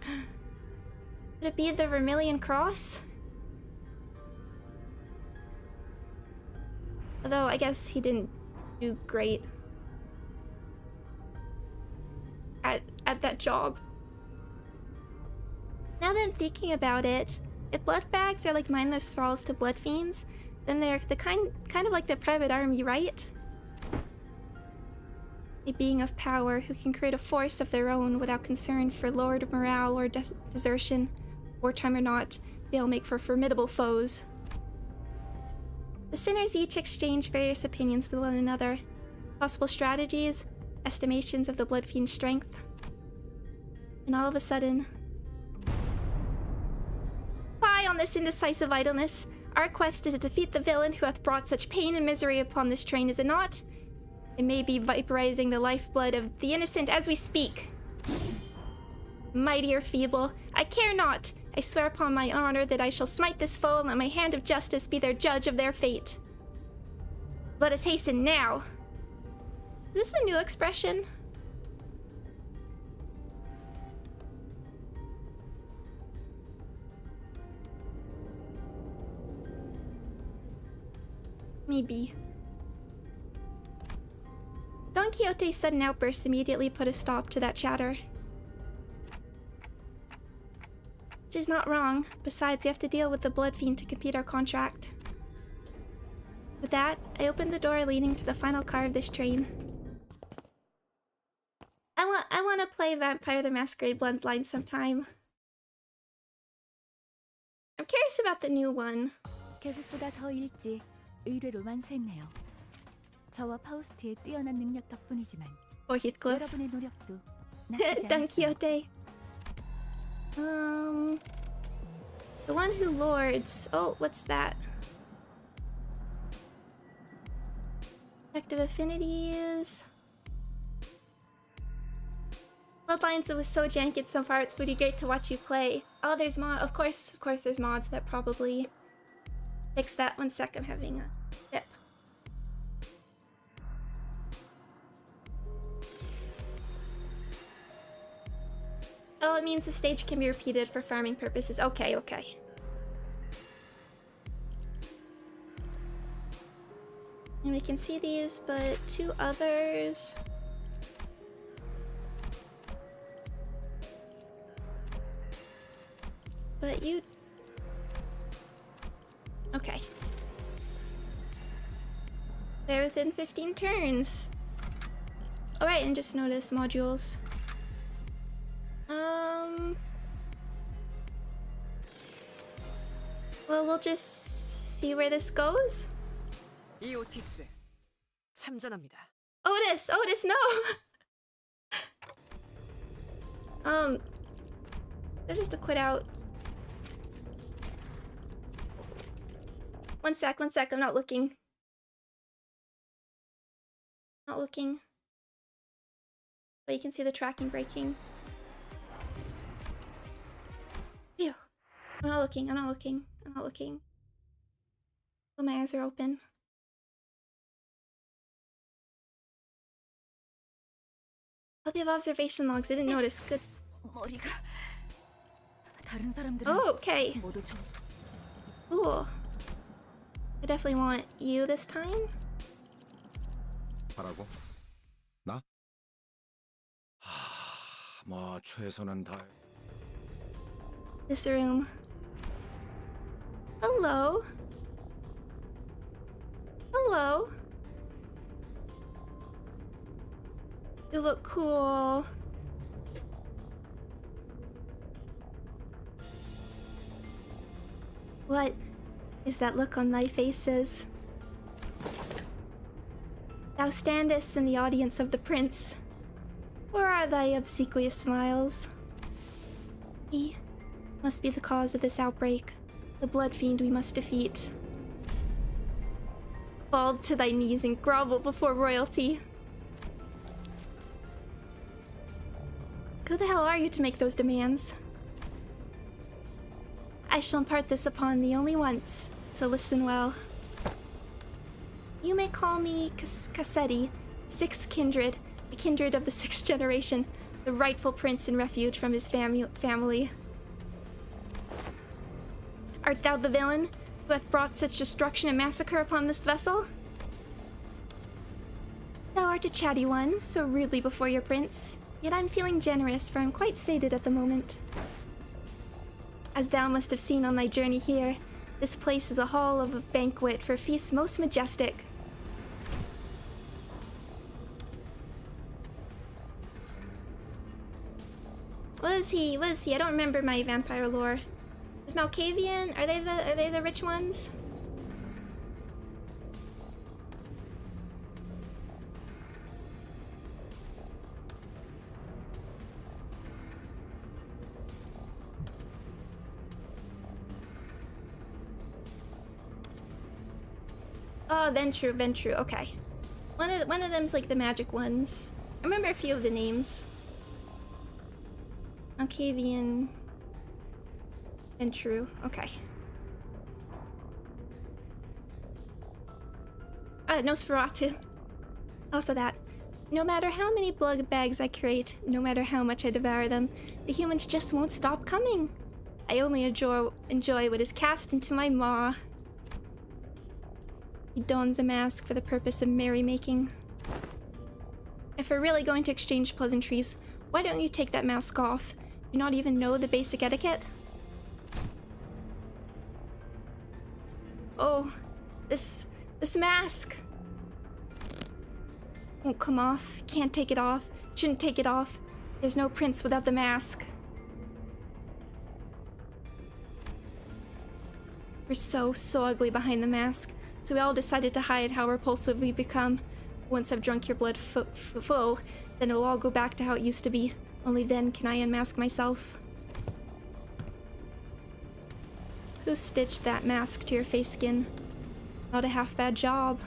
Could it be the Vermilion Cross? Although, I guess he didn't do great at that job. Now that I'm thinking about it, if blood bags are like mindless thralls to blood fiends, then they're the kind of like the private army, right? A being of power who can create a force of their own without concern for lord morale or desertion, wartime or not, they all make for formidable foes. The sinners each exchange various opinions with one another, possible strategies, estimations of the blood fiend's strength. And all of a sudden... Why on this indecisive idleness? Our quest is to defeat the villain who hath brought such pain and misery upon this train, is it not? It may be vaporizing the lifeblood of the innocent as we speak. Mighty or feeble, I care not. I swear upon my honor that I shall smite this foe and let my hand of justice be their judge of their fate. Let us hasten now. Is this a new expression? Maybe. Don Quixote's sudden outburst immediately put a stop to that chatter. Which is not wrong. Besides, you have to deal with the Blood Fiend to complete our contract. With that, I opened the door leading to the final car of this train. I want to play Vampire the Masquerade Bloodline sometime. I'm curious about the new one. 계획보다 더 일찍 의뢰로 완수했네요. 저와 파우스트의 뛰어난 능력 덕분이지만 Or Heathcliff. 여러분의 노력도 나쁘지 Don 않았어요. Quixote. The one who lords. Oh, what's that? Active affinities. Bloodlines, it was so jank and so far it's pretty great to watch you play. Oh, there's of course there's mods that probably fix that. 1 sec, I'm having a sip. Oh, it means the stage can be repeated for farming purposes. Okay, okay. And we can see these, but 2 others. But you... Okay. They're within 15 turns. Alright, and just notice modules. Well, we'll just see where this goes. 이오티스 참전합니다. Otis, no! They're just to quit out. 1 sec, I'm not looking. Not looking. But you can see the tracking breaking. Phew. I'm not looking. But my eyes are open. Oh, they have observation logs. I didn't notice. Good. 머리가 다른 사람들은 Oh, okay. 모두 좀 Cool. I definitely want you this time. 하라고? 나? 뭐 최선은 다. This room. Hello. Hello. You look cool. What is that look on thy faces? Thou standest in the audience of the prince. Where are thy obsequious smiles? He must be the cause of this outbreak, the blood fiend we must defeat. Fall to thy knees and grovel before royalty. Who the hell are you to make those demands? I shall impart this upon thee only once, so listen well. You may call me Cassetti, 6th kindred, a kindred of the 6th generation, the rightful prince and refuge from his family. Art thou the villain who hath brought such destruction and massacre upon this vessel? Thou art a chatty one, so rudely before your prince, yet I'm feeling generous, for I'm quite sated at the moment. As thou must have seen on thy journey here, this place is a hall of a banquet for feasts most majestic. What is he? I don't remember my vampire lore. Is Malkavian? Are they the rich ones? Oh, Ventru, okay. One of them's like the magic ones. I remember a few of the names. Malkavian, Ventru, okay. Nosferatu. Also that. No matter how many blood bags I create, no matter how much I devour them, the humans just won't stop coming. I only enjoy what is cast into my maw. He dons a mask for the purpose of merrymaking. If we're really going to exchange pleasantries, why don't you take that mask off? You not even know the basic etiquette? Oh, this mask won't come off. Can't take it off. Shouldn't take it off. There's no prince without the mask. We're so ugly behind the mask. So we all decided to hide how repulsive we become. Once I've drunk your blood full, then it'll all go back to how it used to be. Only then can I unmask myself. Who stitched that mask to your face skin? Not a half bad job.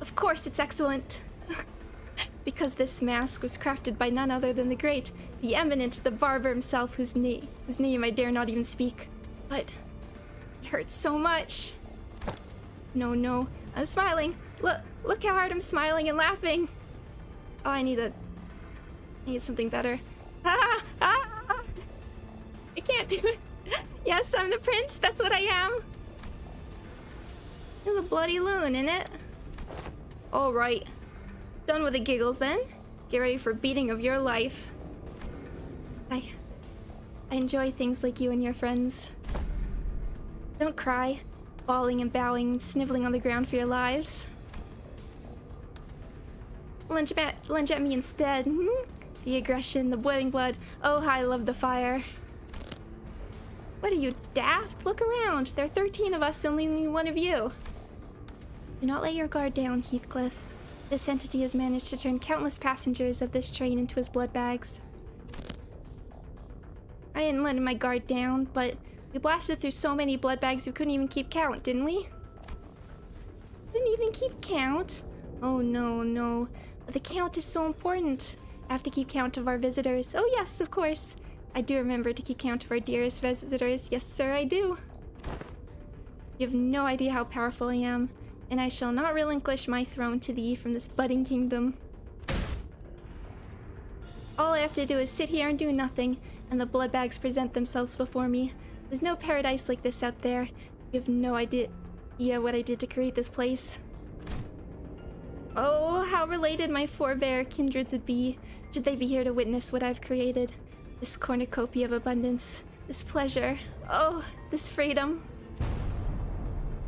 Of course it's excellent. Because this mask was crafted by none other than the great, the eminent, the barber himself, whose name I dare not even speak. But it hurts so much. No, I'm smiling. Look how hard I'm smiling and laughing. Oh, I need something better. I can't do it. Yes, I'm the prince. That's what I am. There's a bloody loon in it. All right. Done with the giggles then. Get ready for beating of your life. I enjoy things like you and your friends. Don't cry, bawling and bowing and sniveling on the ground for your lives. Lunge at me instead. The aggression, the boiling blood. Oh, how I love the fire. What are you, daft? Look around. There are 13 of us, only one of you. Do not let your guard down, Heathcliff. This entity has managed to turn countless passengers of this train into his blood bags. I didn't let my guard down, but we blasted through so many blood bags we couldn't even keep count, didn't we? Couldn't even keep count? Oh no. The count is so important. I have to keep count of our visitors. Oh yes, of course. I do remember to keep count of our dearest visitors. Yes, sir, I do. You have no idea how powerful I am. And I shall not relinquish my throne to thee from this budding kingdom. All I have to do is sit here and do nothing, and the blood bags present themselves before me. There's no paradise like this out there. You have no idea what I did to create this place. Oh, how related my forebear kindreds would be, should they be here to witness what I've created. This cornucopia of abundance, this pleasure, oh, this freedom.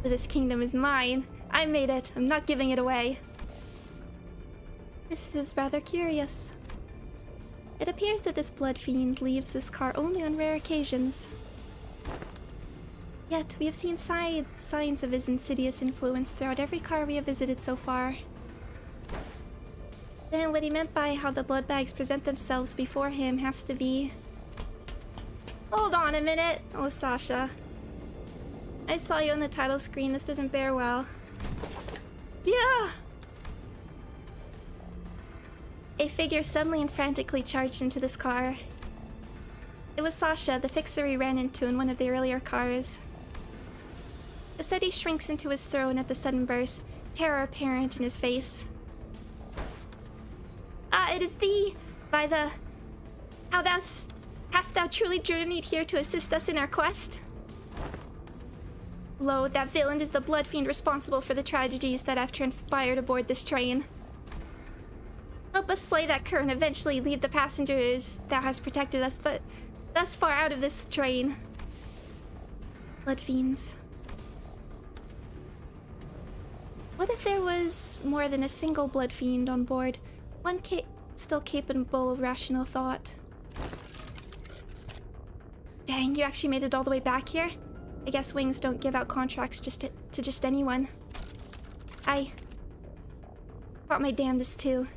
This kingdom is mine. I made it. I'm not giving it away. This is rather curious. It appears that this blood fiend leaves this car only on rare occasions. Yet we have seen signs of his insidious influence throughout every car we have visited so far. Then what he meant by how the blood bags present themselves before him has to be... Hold on a minute. Oh, Sasha. I saw you on the title screen. This doesn't bear well. Yeah! A figure suddenly and frantically charged into this car. It was Sasha, the fixer he ran into in one of the earlier cars. Cassetti shrinks into his throne at the sudden burst, terror apparent in his face. It is thee! By the... Hast thou truly journeyed here to assist us in our quest? Lo, that villain is the blood fiend responsible for the tragedies that have transpired aboard this train. Help us slay that cur and eventually lead the passengers thou hast protected us thus far out of this train. Blood fiends. What if there was more than a single blood fiend on board? One still capable of rational thought. Dang, you actually made it all the way back here? I guess Wings don't give out contracts to just anyone. I fought my damnedest too,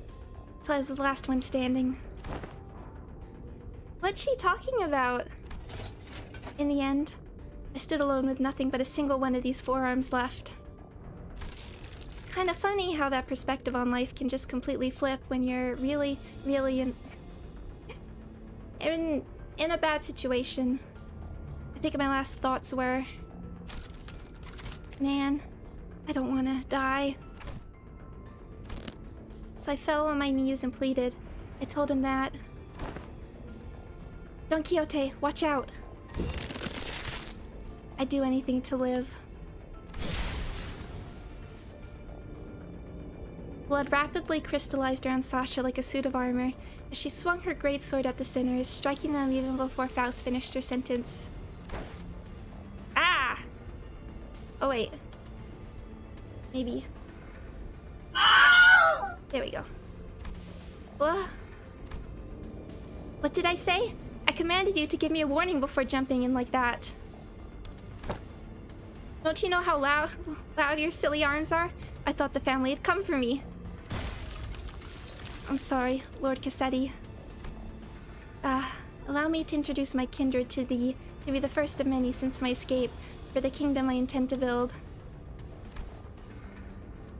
till I was the last one standing. What's she talking about? In the end, I stood alone with nothing but a single one of these forearms left. Kinda funny how that perspective on life can just completely flip when you're really in a bad situation. I think my last thoughts were, man, I don't want to die. So I fell on my knees and pleaded. I told him that. Don Quixote, watch out. I'd do anything to live. Blood rapidly crystallized around Sasha like a suit of armor as she swung her greatsword at the sinners, striking them even before Faust finished her sentence. Ah! Oh wait. Maybe. There we go. What did I say? I commanded you to give me a warning before jumping in like that. Don't you know how loud your silly arms are? I thought the family had come for me. I'm sorry, Lord Cassetti. Allow me to introduce my kindred to thee, to be the first of many since my escape, for the kingdom I intend to build.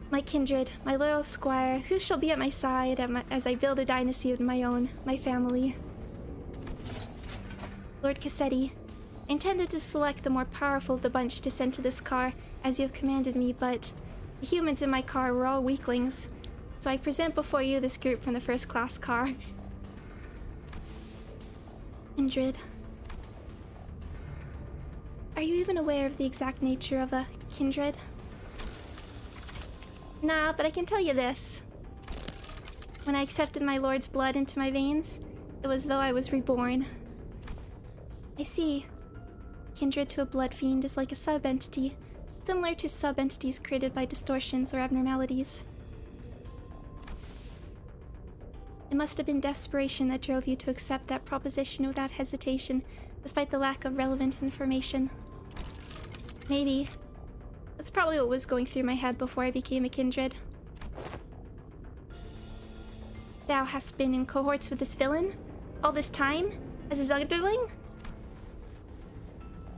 My kindred, my loyal squire, who shall be at my side as I build a dynasty of my own, my family. Lord Cassetti, I intended to select the more powerful of the bunch to send to this car, as you have commanded me, but the humans in my car were all weaklings, so I present before you this group from the first-class car. Kindred. Are you even aware of the exact nature of a kindred? Nah, but I can tell you this. When I accepted my lord's blood into my veins, it was though I was reborn. I see. Kindred to a blood fiend is like a sub-entity, similar to sub-entities created by distortions or abnormalities. It must have been desperation that drove you to accept that proposition without hesitation, despite the lack of relevant information. Maybe. That's probably what was going through my head before I became a kindred. Thou hast been in cohorts with this villain? All this time? As his underling?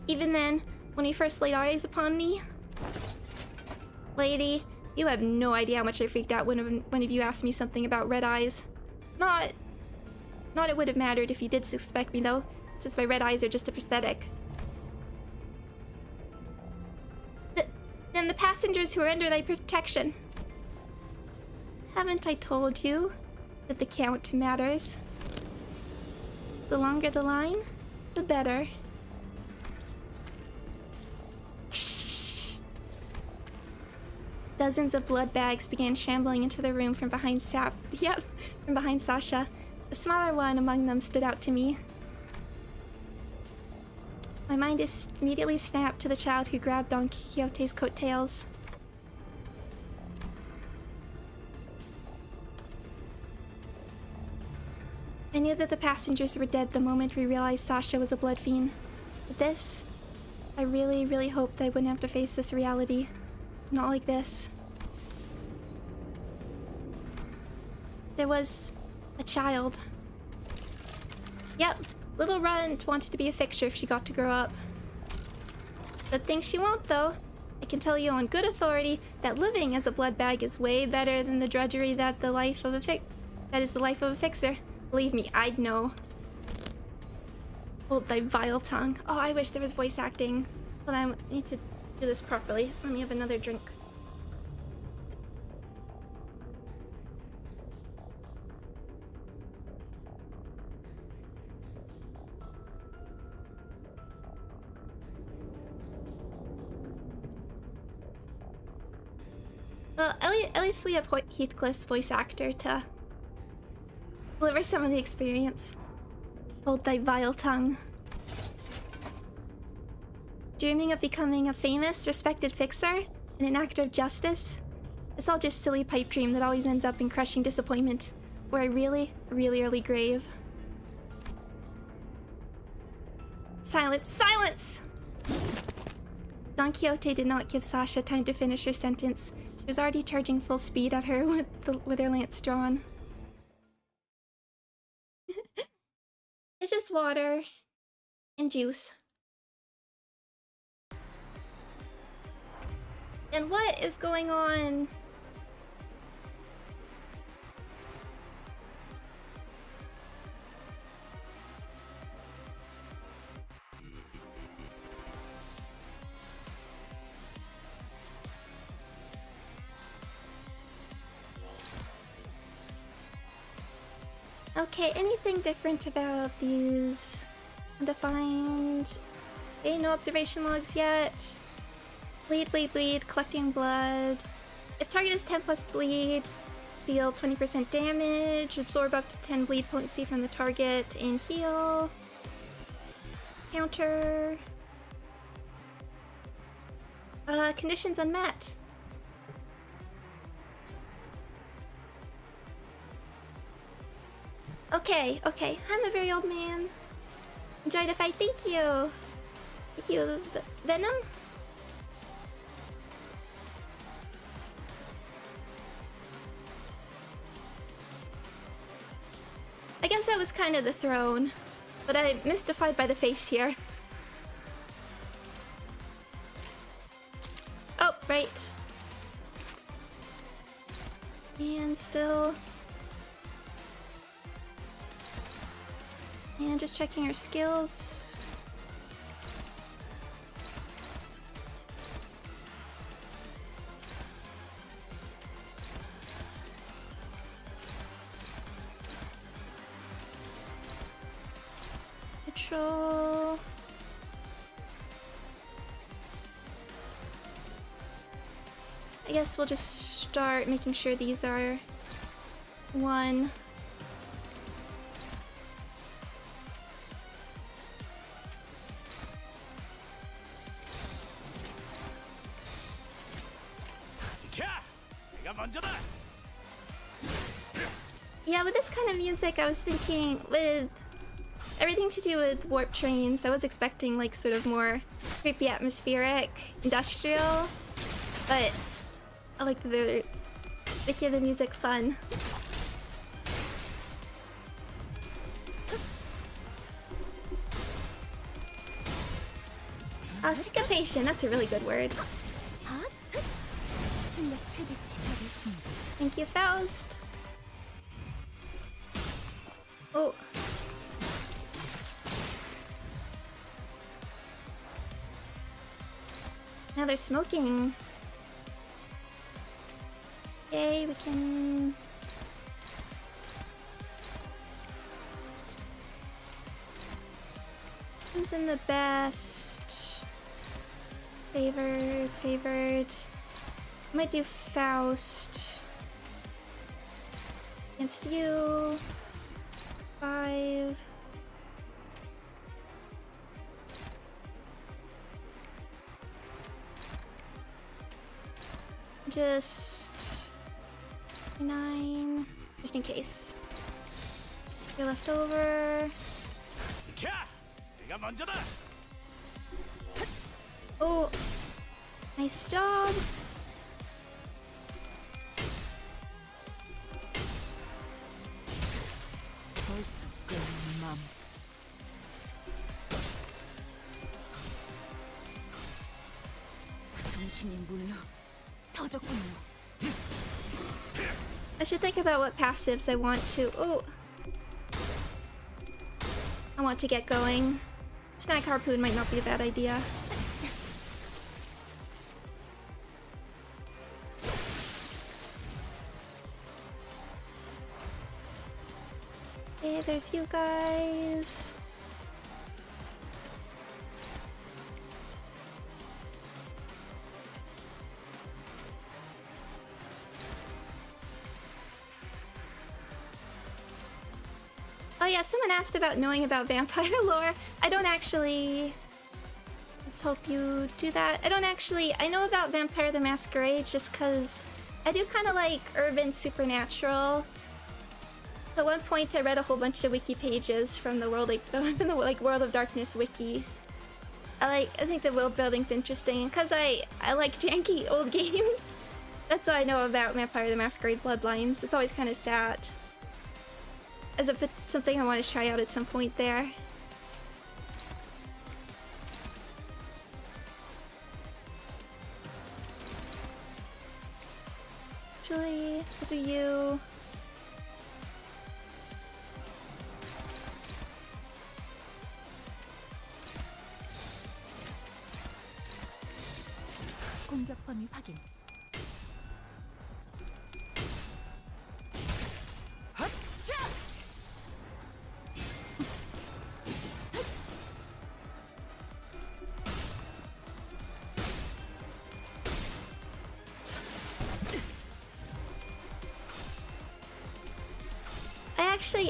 Even then, when he first laid eyes upon thee? Lady, you have no idea how much I freaked out when one of you asked me something about red eyes. Not it would have mattered if you did suspect me though, since my red eyes are just a prosthetic. Then the passengers who are under thy protection. Haven't I told you that the count matters? The longer the line, the better. Shh. Dozens of blood bags began shambling into the room from behind from behind Sasha. The smaller one among them stood out to me. My mind is immediately snapped to the child who grabbed Don Quixote's coattails. I knew that the passengers were dead the moment we realized Sasha was a blood fiend. But this, I really, really hoped I wouldn't have to face this reality. Not like this. There was a child. Yep, little Runt wanted to be a fixture if she got to grow up. Good thing she won't, though. I can tell you on good authority that living as a blood bag is way better than the drudgery that is the life of a fixer. Believe me, I'd know. Hold thy vile tongue. Oh, I wish there was voice acting. But I need to do this properly. Let me have another drink. Well, at least we have Heathcliff's voice actor to deliver some of the experience. Hold thy vile tongue. Dreaming of becoming a famous, respected fixer and an actor of justice? It's all just silly pipe dream that always ends up in crushing disappointment, or a really, really early grave. Silence! Silence! Don Quixote did not give Sasha time to finish her sentence. She was already charging full speed at her with her lance drawn. It's just water and juice. And what is going on? Okay, anything different about these undefined? Okay, no observation logs yet. Bleed, bleed, bleed, collecting blood. If target is 10 plus bleed, deal 20% damage, absorb up to 10 bleed potency from the target, and heal. Counter. Conditions unmet. Okay, okay. I'm a very old man. Enjoy the fight. Thank you. Thank you, Venom. I guess that was kind of the throne, but I'm mystified by the face here. Oh, right. And still. And just checking her skills. Control. I guess we'll just start making sure these are one. Yeah, with this kind of music, I was thinking with everything to do with warp trains, I was expecting like sort of more creepy, atmospheric, industrial, but I like the making the music fun. Syncopation, that's a really good word. Thank you, Faust. Oh. Now they're smoking. Okay, we can... Who's in the best? Favored. Might do Faust. Against you. 5. Just 9, just in case. You're left over. Oh, nice job. I should think about what passives I want to... Oh! I want to get going. Snack harpoon might not be a bad idea. Okay, there's you guys. Oh yeah, someone asked about knowing about vampire lore. I don't actually... Let's hope you do that. I don't actually... I know about Vampire the Masquerade just because I do kind of like urban supernatural. At one point I read a whole bunch of wiki pages from the world, like World of Darkness wiki. I think the world building's interesting because I like janky old games. That's what I know about Vampire the Masquerade Bloodlines. It's always kind of sad. As if it's something I want to try out at some point there. Actually, what do you... 공격 범위 확인.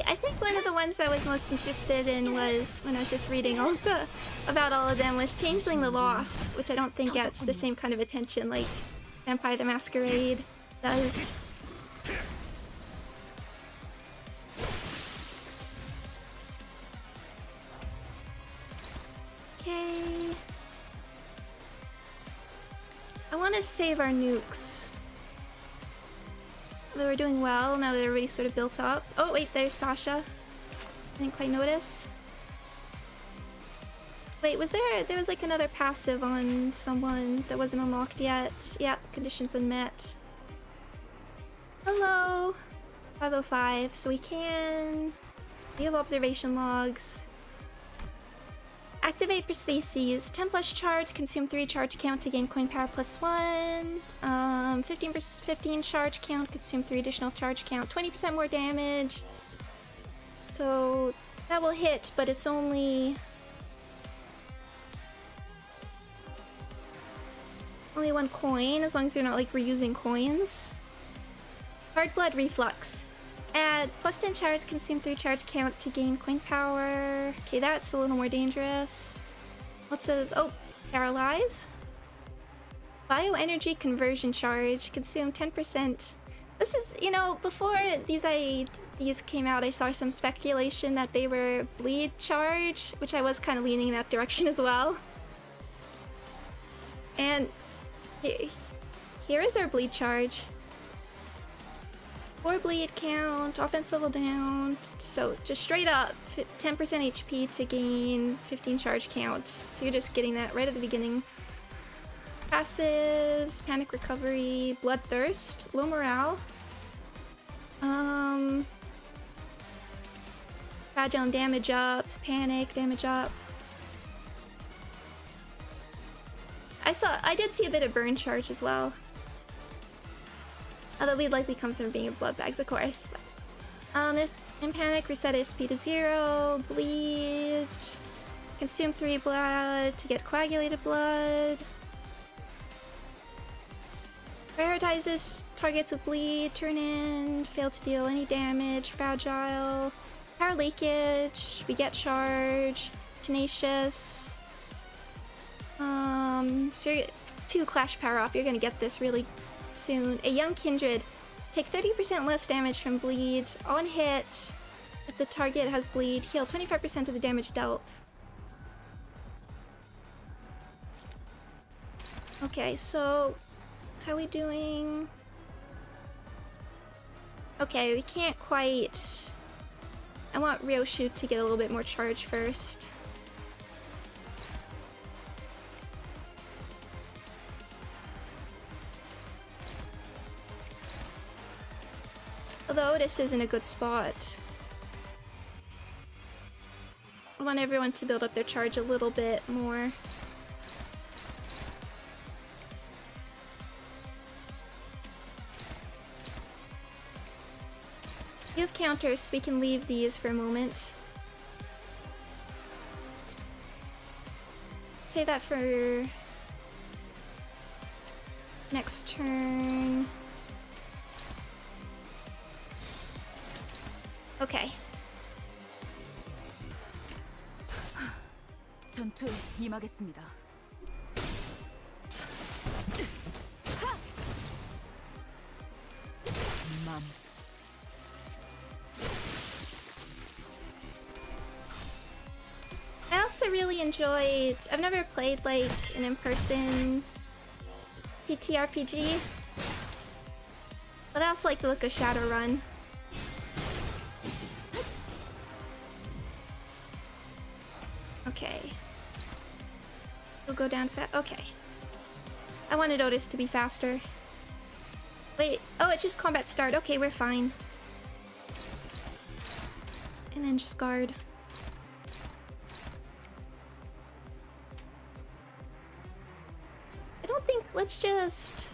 I think one of the ones I was most interested in was, when I was just reading about all of them, was Changeling the Lost, which I don't think gets the same kind of attention like Vampire the Masquerade does. Okay. I want to save our nukes. They were doing well, now they're already sort of built up. Oh wait, there's Sasha. Didn't quite notice. Wait, there was like another passive on someone that wasn't unlocked yet. Yeah, conditions unmet. Hello! 505, so we have observation logs. Activate prostheses. 10 plus charge, consume 3 charge count to gain coin power plus 1. 15 charge count, consume 3 additional charge count. 20% more damage. So that will hit, but it's only 1 coin, as long as you're not like reusing coins. Hard blood reflux. Add plus 10 charge, consume 3 charge count to gain coin power. Okay, that's a little more dangerous. Lots of, oh, paralyze. Bioenergy conversion charge, consume 10%. This is, you know, before these came out, I saw some speculation that they were bleed charge, which I was kind of leaning in that direction as well. And here is our bleed charge. 4 bleed count, offense level down, so just straight up 10% HP to gain 15 charge count. So you're just getting that right at the beginning. Passives, panic recovery, bloodthirst, low morale. Fragile and damage up, panic, damage up. I did see a bit of burn charge as well. Although we'd likely comes from being in blood bags, of course. But, if in panic, reset SP to 0, bleed, consume 3 blood to get coagulated blood. Prioritizes targets with bleed, turn in, fail to deal any damage, fragile, power leakage, we get charge, tenacious. So you're 2 clash power up, you're gonna get this really soon. A young kindred. Take 30% less damage from bleed. On hit, if the target has bleed, heal 25% of the damage dealt. Okay, so how are we doing? Okay, we can't quite... I want Ryoshu to get a little bit more charge first. Although Otis is in a good spot. I want everyone to build up their charge a little bit more. Youth counters, we can leave these for a moment. Say that for next turn. Okay. 전투에 임하겠습니다. 맘. I also really enjoyed... I've never played like an in-person TTRPG, but I also like the look of Shadowrun. Okay. We'll go down fast. Okay. I wanted Otis to be faster. Wait. Oh, it's just combat start. Okay, we're fine. And then just guard. I don't think... Let's just...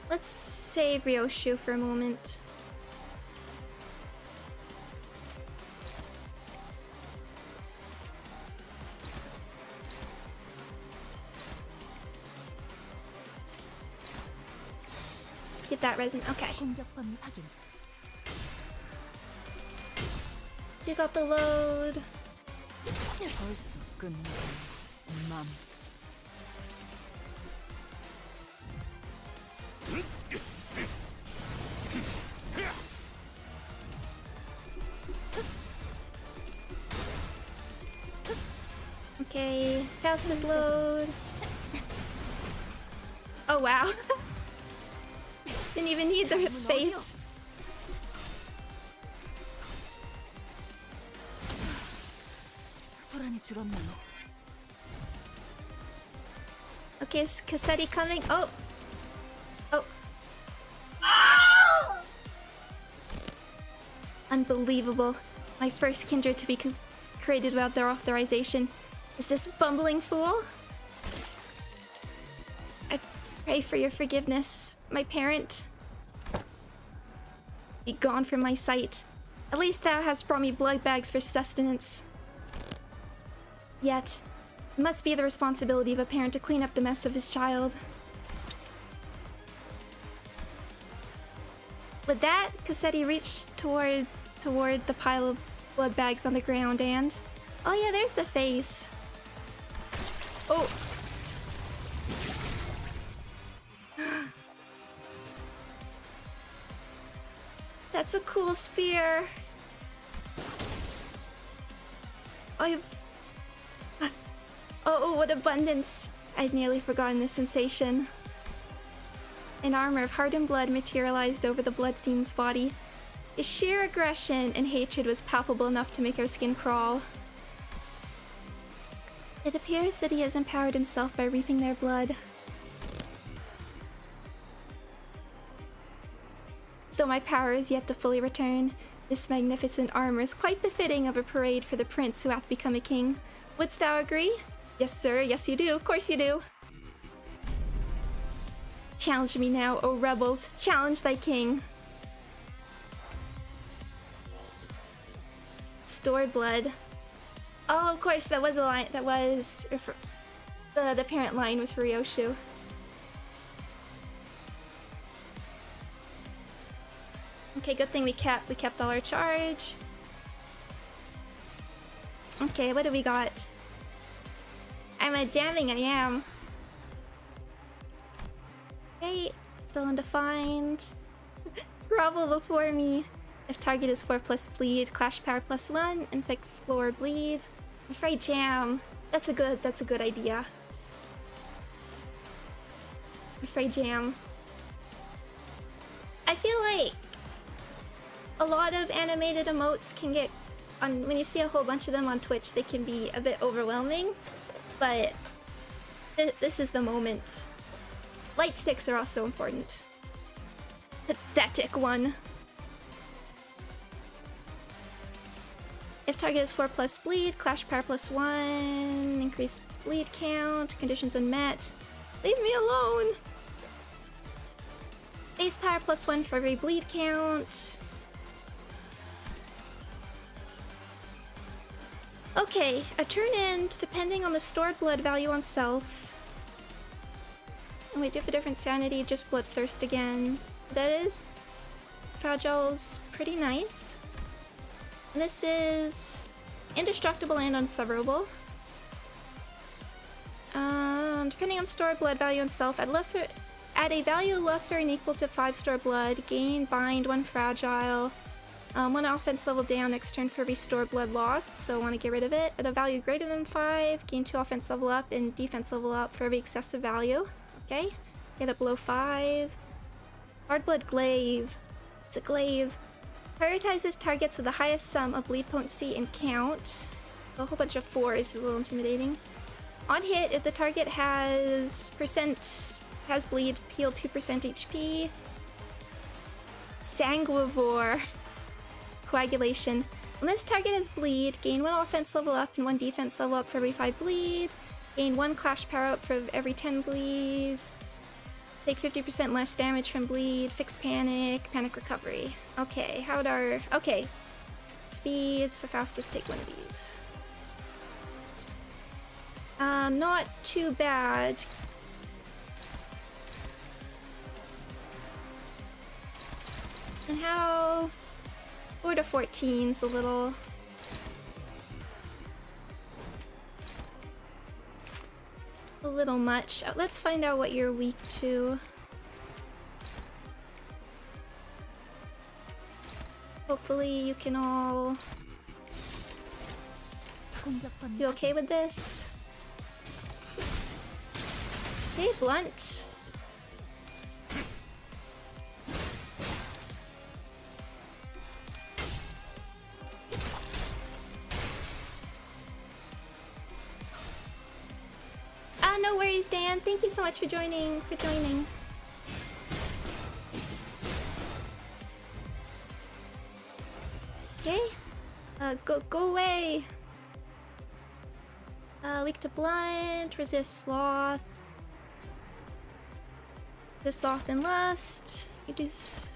Let's save Ryoshu for a moment. Get that resin. Okay. 공격 범위 확인. Dig out the load. 벌써 끝내. 맘. Okay, fastest load. Oh wow. Didn't even need the space. 시간이 줄었네요. Okay, is Cassetti coming? Oh! Oh. Unbelievable. My first kindred to be created without their authorization. Is this bumbling fool? I pray for your forgiveness, my parent. Be gone from my sight. At least thou hast brought me blood bags for sustenance. Yet, it must be the responsibility of a parent to clean up the mess of his child. With that, Cassetti reached toward the pile of blood bags on the ground and... Oh yeah, there's the face. Oh! That's a cool spear. Oh, what abundance! I'd nearly forgotten this sensation. An armor of hardened blood materialized over the blood fiend's body. His sheer aggression and hatred was palpable enough to make our skin crawl. It appears that he has empowered himself by reaping their blood. Though my power is yet to fully return, this magnificent armor is quite befitting of a parade for the prince who hath become a king. Wouldst thou agree? Yes, sir. Yes, you do. Of course you do. Challenge me now, O rebels. Challenge thy king. Stored blood. Oh, of course, that was a line. That was the parent line was for Ryoshu. Okay, good thing we kept all our charge. Okay, what do we got? I'm a jamming, I am. Okay, still undefined. Grovel before me. If target is 4+ bleed, clash power +1, inflict floor bleed. I'm afraid jam. That's a good idea. I'm afraid jam. I feel like a lot of animated emotes can get when you see a whole bunch of them on Twitch, they can be a bit overwhelming. But this is the moment. Light sticks are also important. Pathetic one. If target is 4+ bleed, clash power +1, increase bleed count, conditions unmet. Leave me alone! Base power +1 for every bleed count. Okay, a turn end depending on the stored blood value on self. And we do have a different sanity, just bloodthirst again. That is. Fragile's pretty nice. And this is indestructible and unseverable. Depending on stored blood value on self, add a value lesser and equal to 5 stored blood, gain bind 1 fragile. 1 offense level down next turn for restore blood lost, so I want to get rid of it. At a value greater than 5, gain 2 offense level up and defense level up for every excessive value. Okay, get it below 5. Hard blood glaive. It's a glaive. Prioritizes targets with the highest sum of bleed potency and count. A whole bunch of 4s is a little intimidating. On hit, if the target has bleed, heal 2% HP. Sanguivore. Coagulation. When this target has bleed, gain 1 offense level up and 1 defense level up for every 5 bleed. Gain 1 clash power up for every 10 bleed. Take 50% less damage from bleed. Fix panic. Panic recovery. Okay, okay. Speed, so fast, just take one of these. Not too bad. And how... 4 to 14's a little much. Let's find out what you're weak to. Hopefully you can all do okay with this. Okay, blunt. holidays, Dan. Thank you so much for joining. Okay. Go away. Weak to blunt, resist sloth. Resist sloth and lust. Reduce.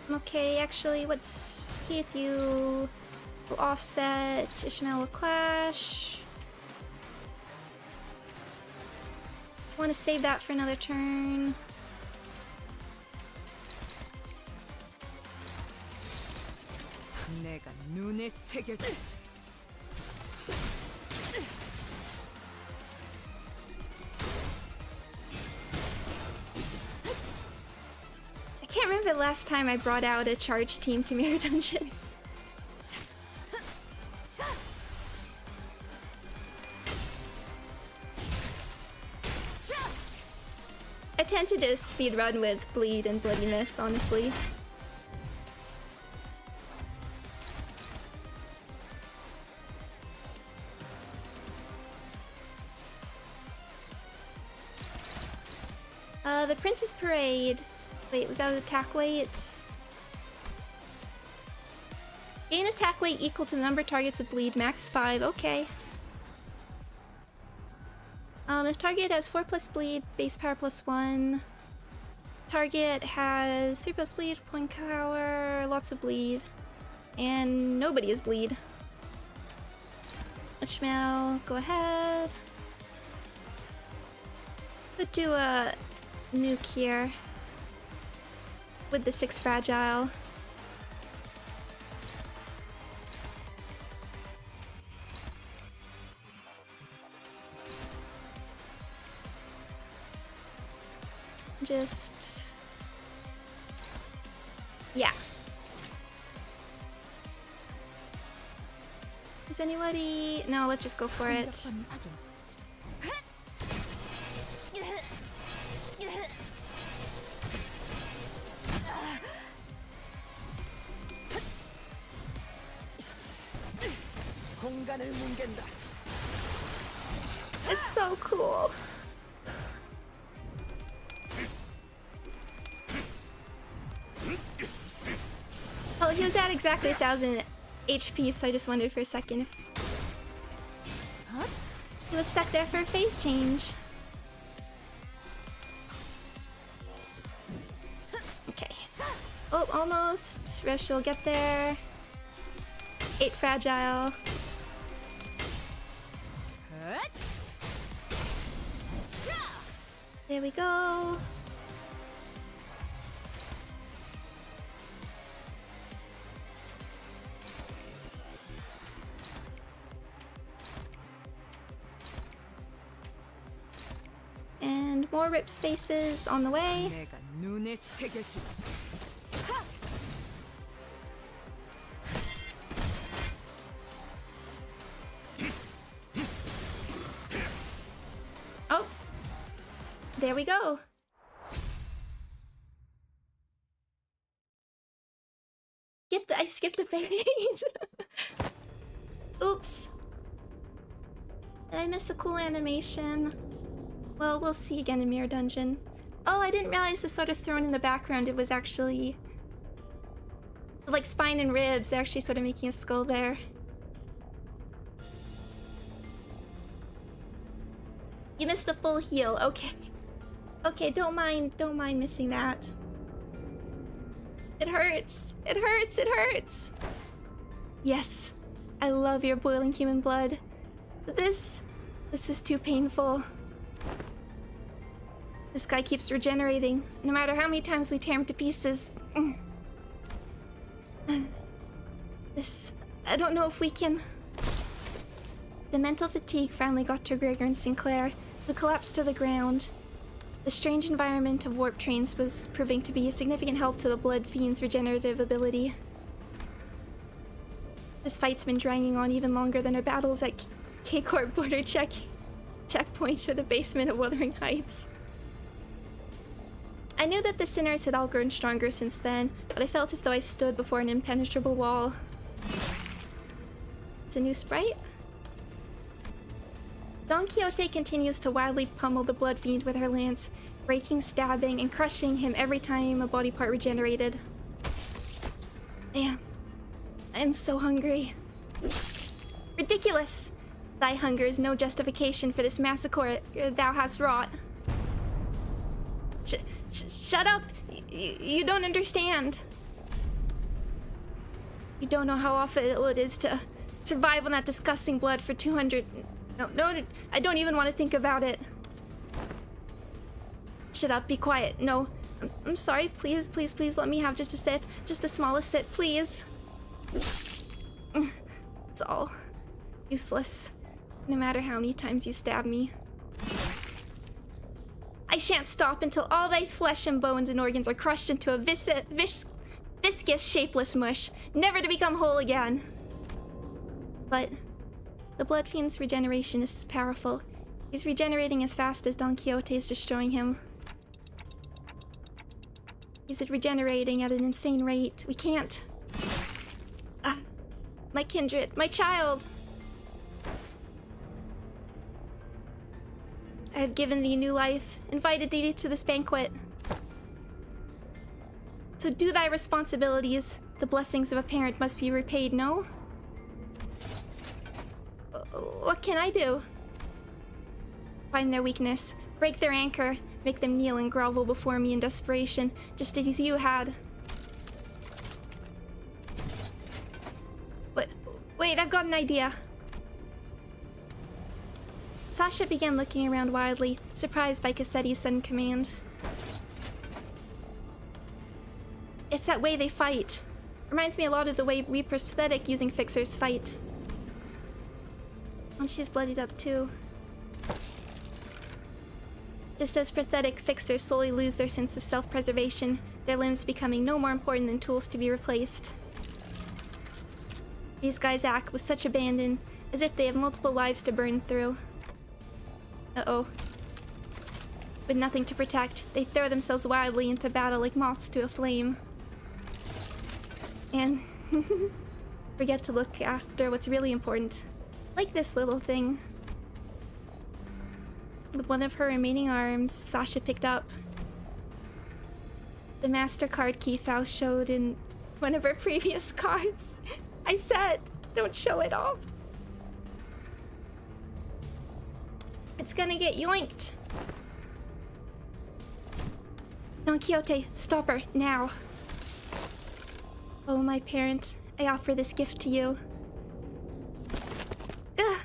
Okay, actually, what's Heath? You will offset. Ishmael will clash. Want to save that for another turn. 내가 눈에 새겨주지. I can't remember the last time I brought out a charge team to Mirror Dungeon. I tend to just speedrun with bleed and bloodiness, honestly. The Princess Parade. Wait, was that an attack weight? Gain attack weight equal to the number of targets with bleed, max 5, okay. If target has 4 plus bleed, base power plus 1. Target has 3 plus bleed, point power, lots of bleed. And nobody is bleed. Ishmael, go ahead. Could do a nuke here. With the 6 fragile. Just... yeah. Is anybody... no, let's just go for it. It's so cool. Oh, he was at exactly 1,000 HP, so I just wondered for a second. Huh? He was stuck there for a phase change. Okay. Oh, almost. Resh will get there. 8 fragile. There we go. And more rip spaces on the way. 내가 눈에 새겨주지. Oh, there we go. I skipped a phase. Oops. Did I miss a cool animation? Well, we'll see again in Mirror Dungeon. Oh, I didn't realize the sort of thrown in the background, it was actually... like spine and ribs, they're actually sort of making a skull there. You missed a full heal, okay. Okay, don't mind missing that. It hurts, it hurts, it hurts! Yes, I love your boiling human blood. But this is too painful. This guy keeps regenerating, no matter how many times we tear him to pieces. I don't know if we can... The mental fatigue finally got to Gregor and Sinclair, who collapsed to the ground. The strange environment of warp trains was proving to be a significant help to the Blood Fiend's regenerative ability. This fight's been dragging on even longer than our battles at K-Corp border checkpoint or the basement of Wuthering Heights. I knew that the sinners had all grown stronger since then, but I felt as though I stood before an impenetrable wall. It's a new sprite? Don Quixote continues to wildly pummel the blood fiend with her lance, breaking, stabbing, and crushing him every time a body part regenerated. Damn. I am so hungry. Ridiculous! Thy hunger is no justification for this massacre thou hast wrought. Shut up! You don't understand. You don't know how awful it is to survive on that disgusting blood for 200... No, I don't even want to think about it. Shut up, be quiet. No, I'm sorry. Please let me have just a sip. Just the smallest sip, please. It's all useless, no matter how many times you stab me. I shan't stop until all thy flesh and bones and organs are crushed into a viscous, shapeless mush, never to become whole again. But the Blood Fiend's regeneration is powerful. He's regenerating as fast as Don Quixote is destroying him. He's regenerating at an insane rate. We can't. Ah, my kindred, my child! I have given thee new life, invited thee to this banquet. So do thy responsibilities. The blessings of a parent must be repaid, no? What can I do? Find their weakness, break their anchor, make them kneel and grovel before me in desperation, just as you had. Wait, I've got an idea. Sasha began looking around wildly, surprised by Cassetti's sudden command. It's that way they fight. Reminds me a lot of the way we prosthetic using fixers fight. And she's bloodied up too. Just as prosthetic fixers slowly lose their sense of self-preservation, their limbs becoming no more important than tools to be replaced. These guys act with such abandon, as if they have multiple lives to burn through. Uh-oh. With nothing to protect, they throw themselves wildly into battle like moths to a flame. And forget to look after what's really important. Like this little thing. With one of her remaining arms, Sasha picked up the MasterCard key Faust showed in one of her previous cards. I said, don't show it off. It's gonna get yoinked. Don Quixote, stop her, now. Oh, my parent, I offer this gift to you. Ugh.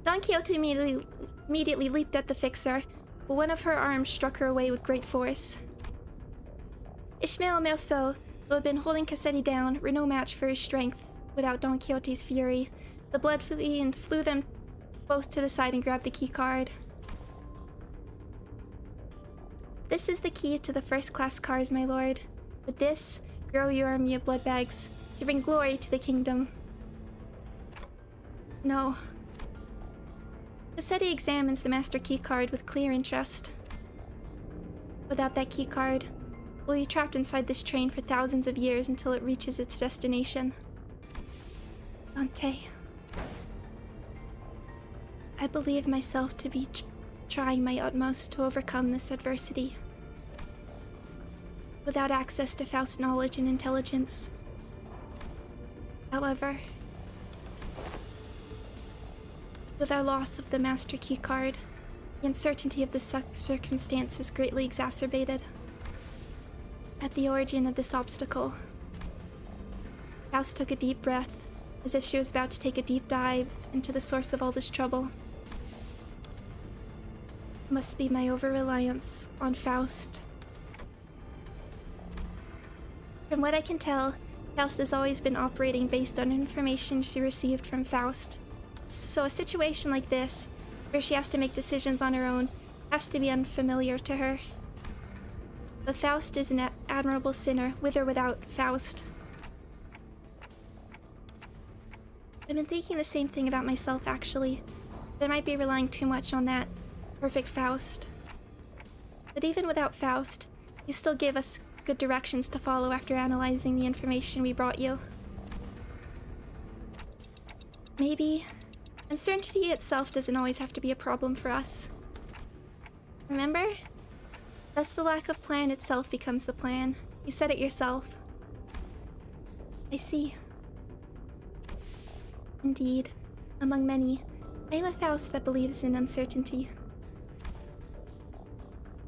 Don Quixote immediately leaped at the fixer, but one of her arms struck her away with great force. Ishmael Merceau, who had been holding Cassetti down, were no match for his strength without Don Quixote's fury. The blood fiend flew them both to the side and grabbed the key card. This is the key to the first-class cars, my lord. With this, grow your army of blood bags to bring glory to the kingdom. No. Cassetti examines the master key card with clear interest. Without that key card, we'll be trapped inside this train for thousands of years until it reaches its destination. Dante. I believe myself to be trying my utmost to overcome this adversity. Without access to Faust's knowledge and intelligence. However, with our loss of the master key card, the uncertainty of the circumstance is greatly exacerbated. At the origin of this obstacle, Faust took a deep breath, as if she was about to take a deep dive into the source of all this trouble. It must be my over-reliance on Faust. From what I can tell, Faust has always been operating based on information she received from Faust. So a situation like this, where she has to make decisions on her own, has to be unfamiliar to her. But Faust is an admirable sinner, with or without Faust. I've been thinking the same thing about myself, actually. That I might be relying too much on that perfect Faust. But even without Faust, you still gave us good directions to follow after analyzing the information we brought you. Maybe uncertainty itself doesn't always have to be a problem for us. Remember? Thus the lack of plan itself becomes the plan. You said it yourself. I see. Indeed, among many, I am a Faust that believes in uncertainty.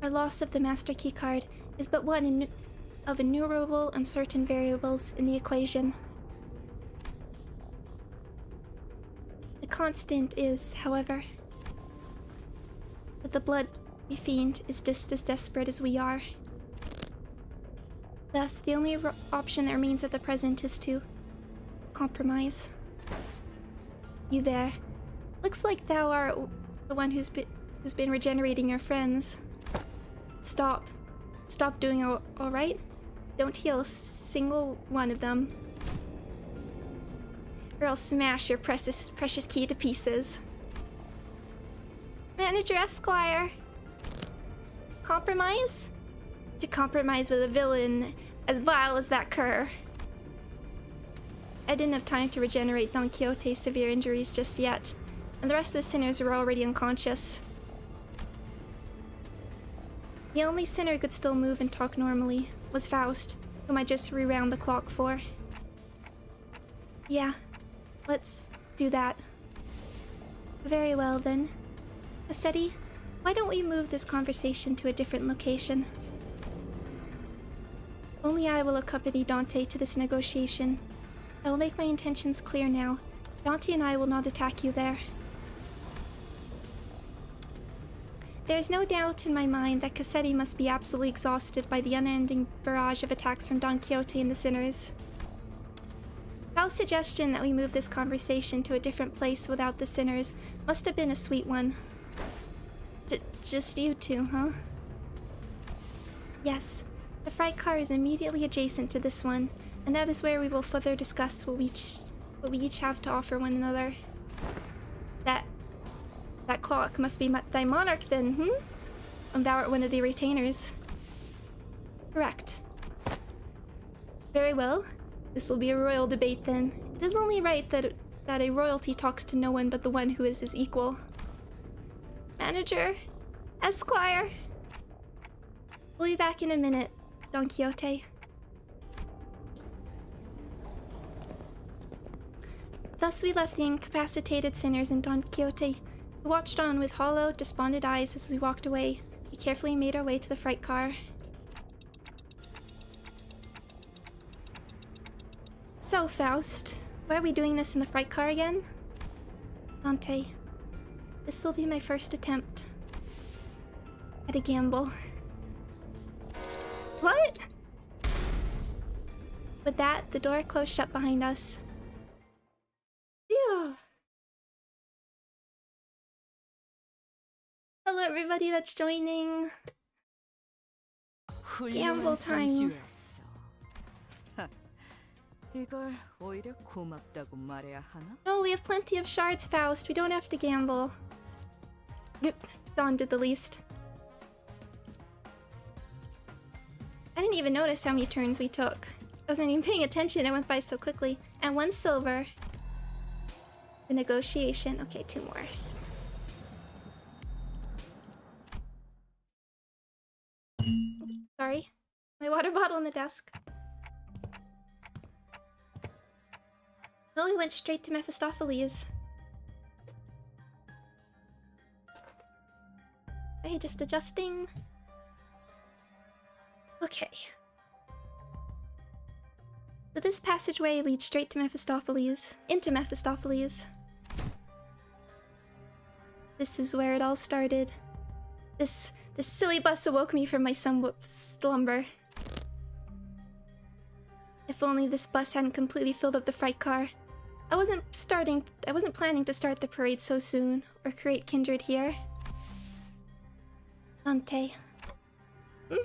Our loss of the Master Key card is but one of innumerable uncertain variables in the equation. The constant is, however, that the blood we fiend is just as desperate as we are. Thus, the only option that remains at the present is to compromise. You there. Looks like thou art the one who's been regenerating your friends. Stop. Stop doing alright? Don't heal a single one of them, or I'll smash your precious key to pieces. Manager Esquire! Compromise? To compromise with a villain as vile as that cur. I didn't have time to regenerate Don Quixote's severe injuries just yet, and the rest of the sinners were already unconscious. The only sinner who could still move and talk normally was Faust, whom I just rewound the clock for. Yeah, let's do that. Very well then. Cassetti, why don't we move this conversation to a different location? Only I will accompany Dante to this negotiation. I will make my intentions clear now. Dante and I will not attack you there. There is no doubt in my mind that Cassetti must be absolutely exhausted by the unending barrage of attacks from Don Quixote and the sinners. Faust's suggestion that we move this conversation to a different place without the sinners must have been a sweet one. Just you two, huh? Yes. The fright car is immediately adjacent to this one, and that is where we will further discuss what we each have to offer one another. That clock must be thy monarch then, And thou art one of the retainers. Correct. Very well. This will be a royal debate then. It is only right that a royalty talks to no one but the one who is his equal. Manager, Esquire. We'll be back in a minute, Don Quixote. Thus we left the incapacitated sinners and Don Quixote, who watched on with hollow, despondent eyes as we walked away. We carefully made our way to the fright car. So, Faust, why are we doing this in the fright car again? Dante, this will be my first attempt at a gamble. What? With that, the door closed shut behind us. Phew. Hello everybody that's joining. Gamble time. 이걸 오히려 고맙다고 말해야 하나? No, we have plenty of shards, Faust. We don't have to gamble. Dawn did the least. I didn't even notice how many turns we took. I wasn't even paying attention. It went by so quickly. And 1 silver. The negotiation. Okay, 2 more. Sorry. My water bottle on the desk. Oh, we went straight to Mephistopheles. Okay, just adjusting. Okay. So this passageway leads straight to Mephistopheles. Into Mephistopheles. This is where it all started. This silly bus awoke me from my slumber. If only this bus hadn't completely filled up the fright car. I wasn't planning to start the parade so soon, or create kindred here. Dante. The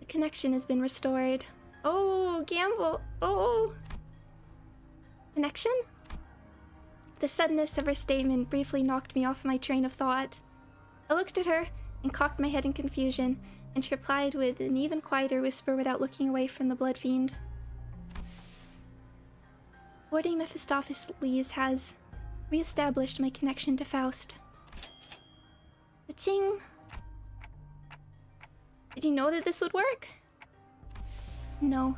connection has been restored. Oh, gamble. Oh. Connection? The suddenness of her statement briefly knocked me off my train of thought. I looked at her and cocked my head in confusion, and she replied with an even quieter whisper without looking away from the blood fiend. Boarding Mephistopheles has re-established my connection to Faust. Ka-ching! Did you know that this would work? No.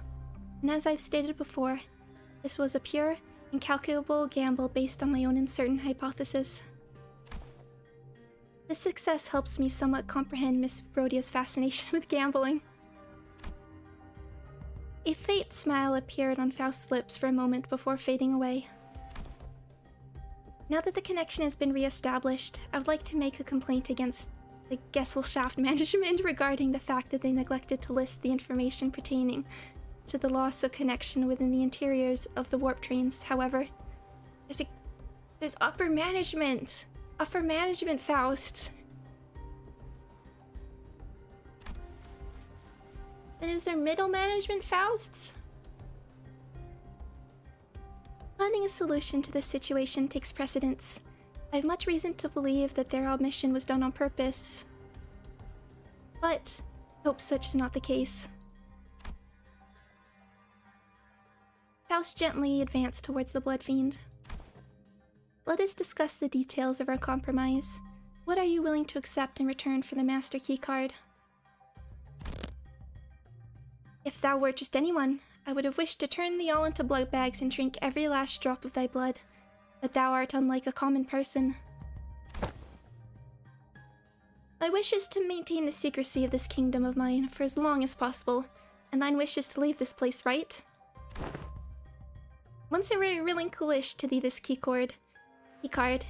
And as I've stated before, this was a pure, incalculable gamble based on my own uncertain hypothesis. This success helps me somewhat comprehend Miss Rhodia's fascination with gambling. A faint smile appeared on Faust's lips for a moment before fading away. Now that the connection has been re-established, I would like to make a complaint against the Gesellschaft management regarding the fact that they neglected to list the information pertaining to the loss of connection within the interiors of the warp trains. However, there's upper management! Upper management, Faust! Then is there middle management, Fausts? Finding a solution to this situation takes precedence. I have much reason to believe that their omission was done on purpose. But I hope such is not the case. Faust gently advanced towards the blood fiend. Let us discuss the details of our compromise. What are you willing to accept in return for the master key card? If thou wert just anyone, I would have wished to turn thee all into blood bags and drink every last drop of thy blood. But thou art unlike a common person. My wish is to maintain the secrecy of this kingdom of mine for as long as possible, and thine wish is to leave this place, right? Once I relinquish to thee this key card,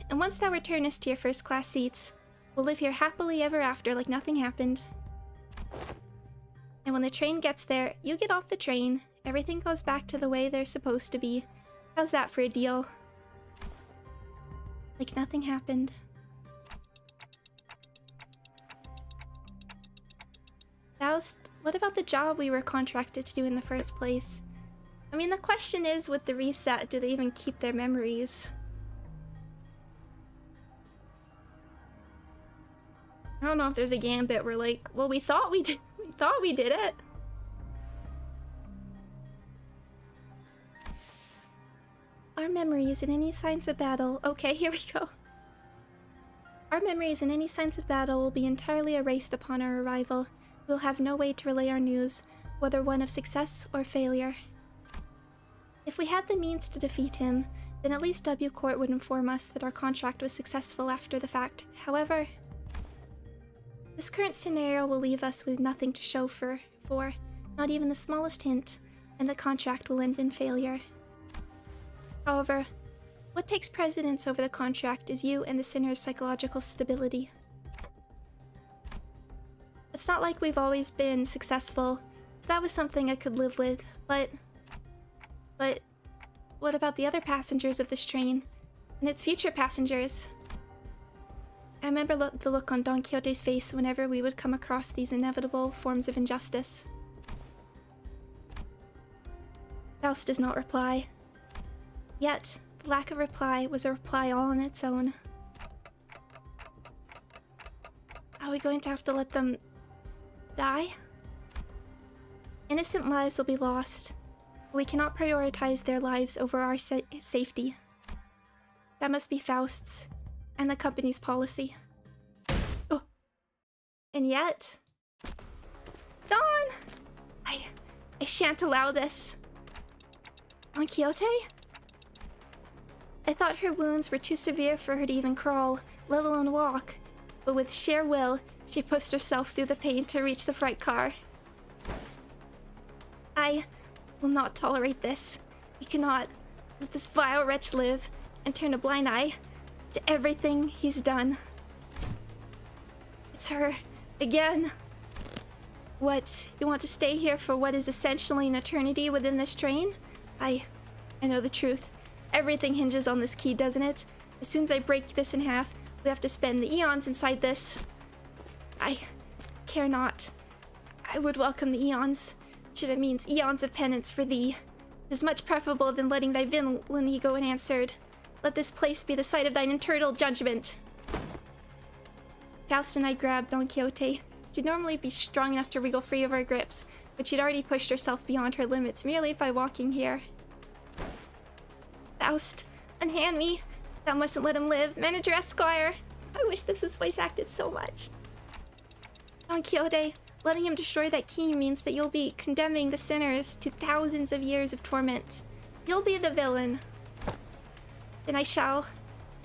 and once thou returnest to your first-class seats, we'll live here happily ever after like nothing happened. And when the train gets there, you get off the train, everything goes back to the way they're supposed to be. How's that for a deal? Like nothing happened. Faust, what about the job we were contracted to do in the first place? I mean, the question is, with the reset, do they even keep their memories? I don't know if there's a gambit where like, well, we thought we did it. Our memories in any signs of battle. Okay, here we go. Our memories in any signs of battle will be entirely erased upon our arrival. We'll have no way to relay our news, whether one of success or failure. If we had the means to defeat him, then at least W Court would inform us that our contract was successful after the fact. However, this current scenario will leave us with nothing to show for not even the smallest hint, and the contract will end in failure. However, what takes precedence over the contract is you and the sinner's psychological stability. It's not like we've always been successful, so that was something I could live with, but what about the other passengers of this train, and its future passengers? I remember the look on Don Quixote's face whenever we would come across these inevitable forms of injustice. Faust does not reply. Yet, the lack of reply was a reply all on its own. Are we going to have to let them die? Innocent lives will be lost. We cannot prioritize their lives over our safety. That must be Faust's and the company's policy. Oh. And yet... Don! I shan't allow this. Don Quixote? I thought her wounds were too severe for her to even crawl, let alone walk. But with sheer will, she pushed herself through the pain to reach the freight car. I will not tolerate this. We cannot let this vile wretch live and turn a blind eye to everything he's done. It's her again. What, you want to stay here for what is essentially an eternity within this train? I know the truth. Everything hinges on this key, doesn't it? As soon as I break this in half, we have to spend the eons inside this. I care not. I would welcome the eons, should it means eons of penance for thee. It is much preferable than letting thy villainy go unanswered. Let this place be the site of thine eternal judgment. Faust and I grabbed Don Quixote. She'd normally be strong enough to wriggle free of our grips, but she'd already pushed herself beyond her limits merely by walking here. Faust, unhand me. Thou mustn't let him live. Manager Esquire. I wish this was voice acted so much. Don Quixote, letting him destroy that key means that you'll be condemning the sinners to thousands of years of torment. You'll be the villain. Then I shall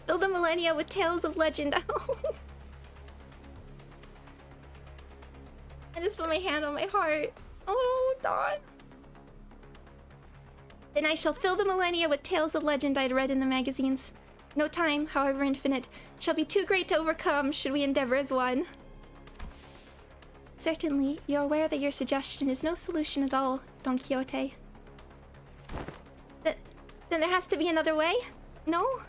fill the millennia with tales of legend. I just put my hand on my heart. Oh, Don. Then I shall fill the millennia with tales of legend I'd read in the magazines. No time, however infinite, shall be too great to overcome should we endeavor as one. Certainly, you're aware that your suggestion is no solution at all, Don Quixote. Then there has to be another way? No?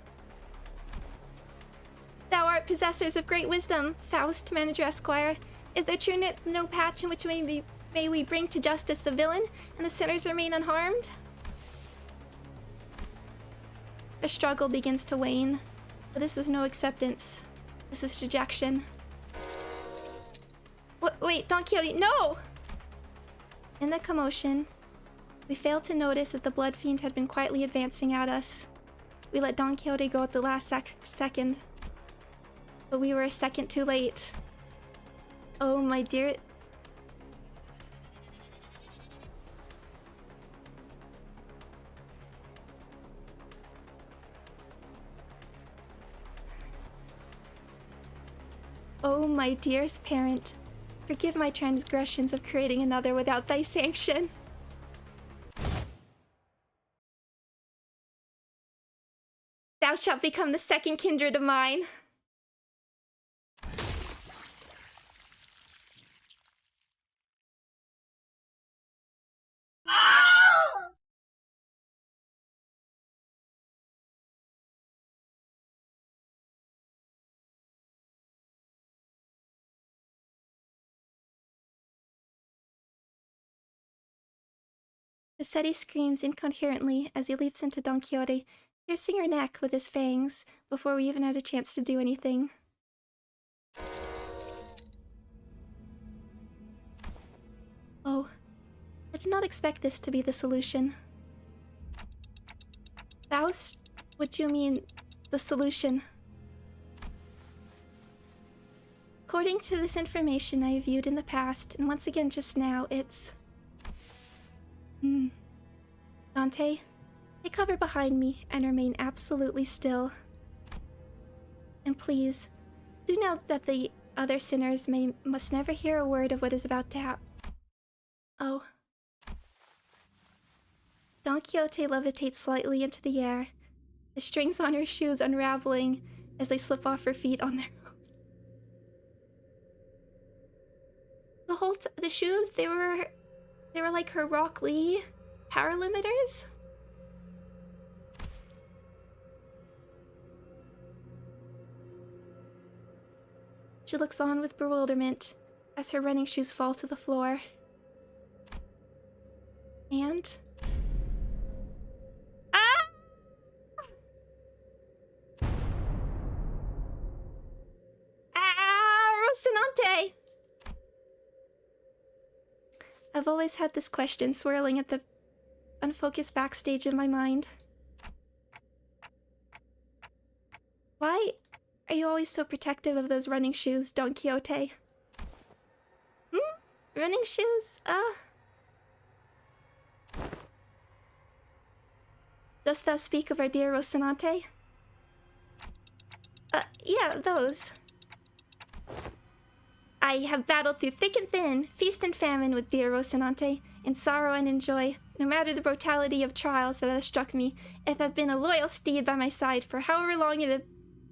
Thou art possessors of great wisdom, Faust, Manager Esquire. Is there true no patch in which may we bring to justice the villain, and the sinners remain unharmed? The struggle begins to wane, but this was no acceptance. This was rejection. Wait, Don Quixote, no! In the commotion, we failed to notice that the blood fiend had been quietly advancing at us. We let Don Quixote go at the last second, but we were a second too late. Oh, my dear. Oh, my dearest parent, forgive my transgressions of creating another without thy sanction. Thou shalt become the second kindred of mine. Cassetti screams incoherently as he leaps into Don Quixote, piercing her neck with his fangs before we even had a chance to do anything. Oh, I did not expect this to be the solution. Faust, what do you mean, the solution? According to this information I viewed in the past, and once again just now, it's... Dante, take cover behind me and remain absolutely still. And please, do note that the other sinners must never hear a word of what is about to happen. Oh. Don Quixote levitates slightly into the air, the strings on her shoes unraveling as they slip off her feet on their own. The shoes, they were like her Rock Lee power limiters. She looks on with bewilderment as her running shoes fall to the floor. And... Ah! Ah! Rocinante! I've always had this question swirling at the unfocused backstage of my mind. Why are you always so protective of those running shoes, Don Quixote? Running shoes? Dost thou speak of our dear Rocinante? Yeah, those. I have battled through thick and thin, feast and famine with dear Rocinante, in sorrow and in joy. No matter the brutality of trials that have struck me, it hath been a loyal steed by my side for however long it hath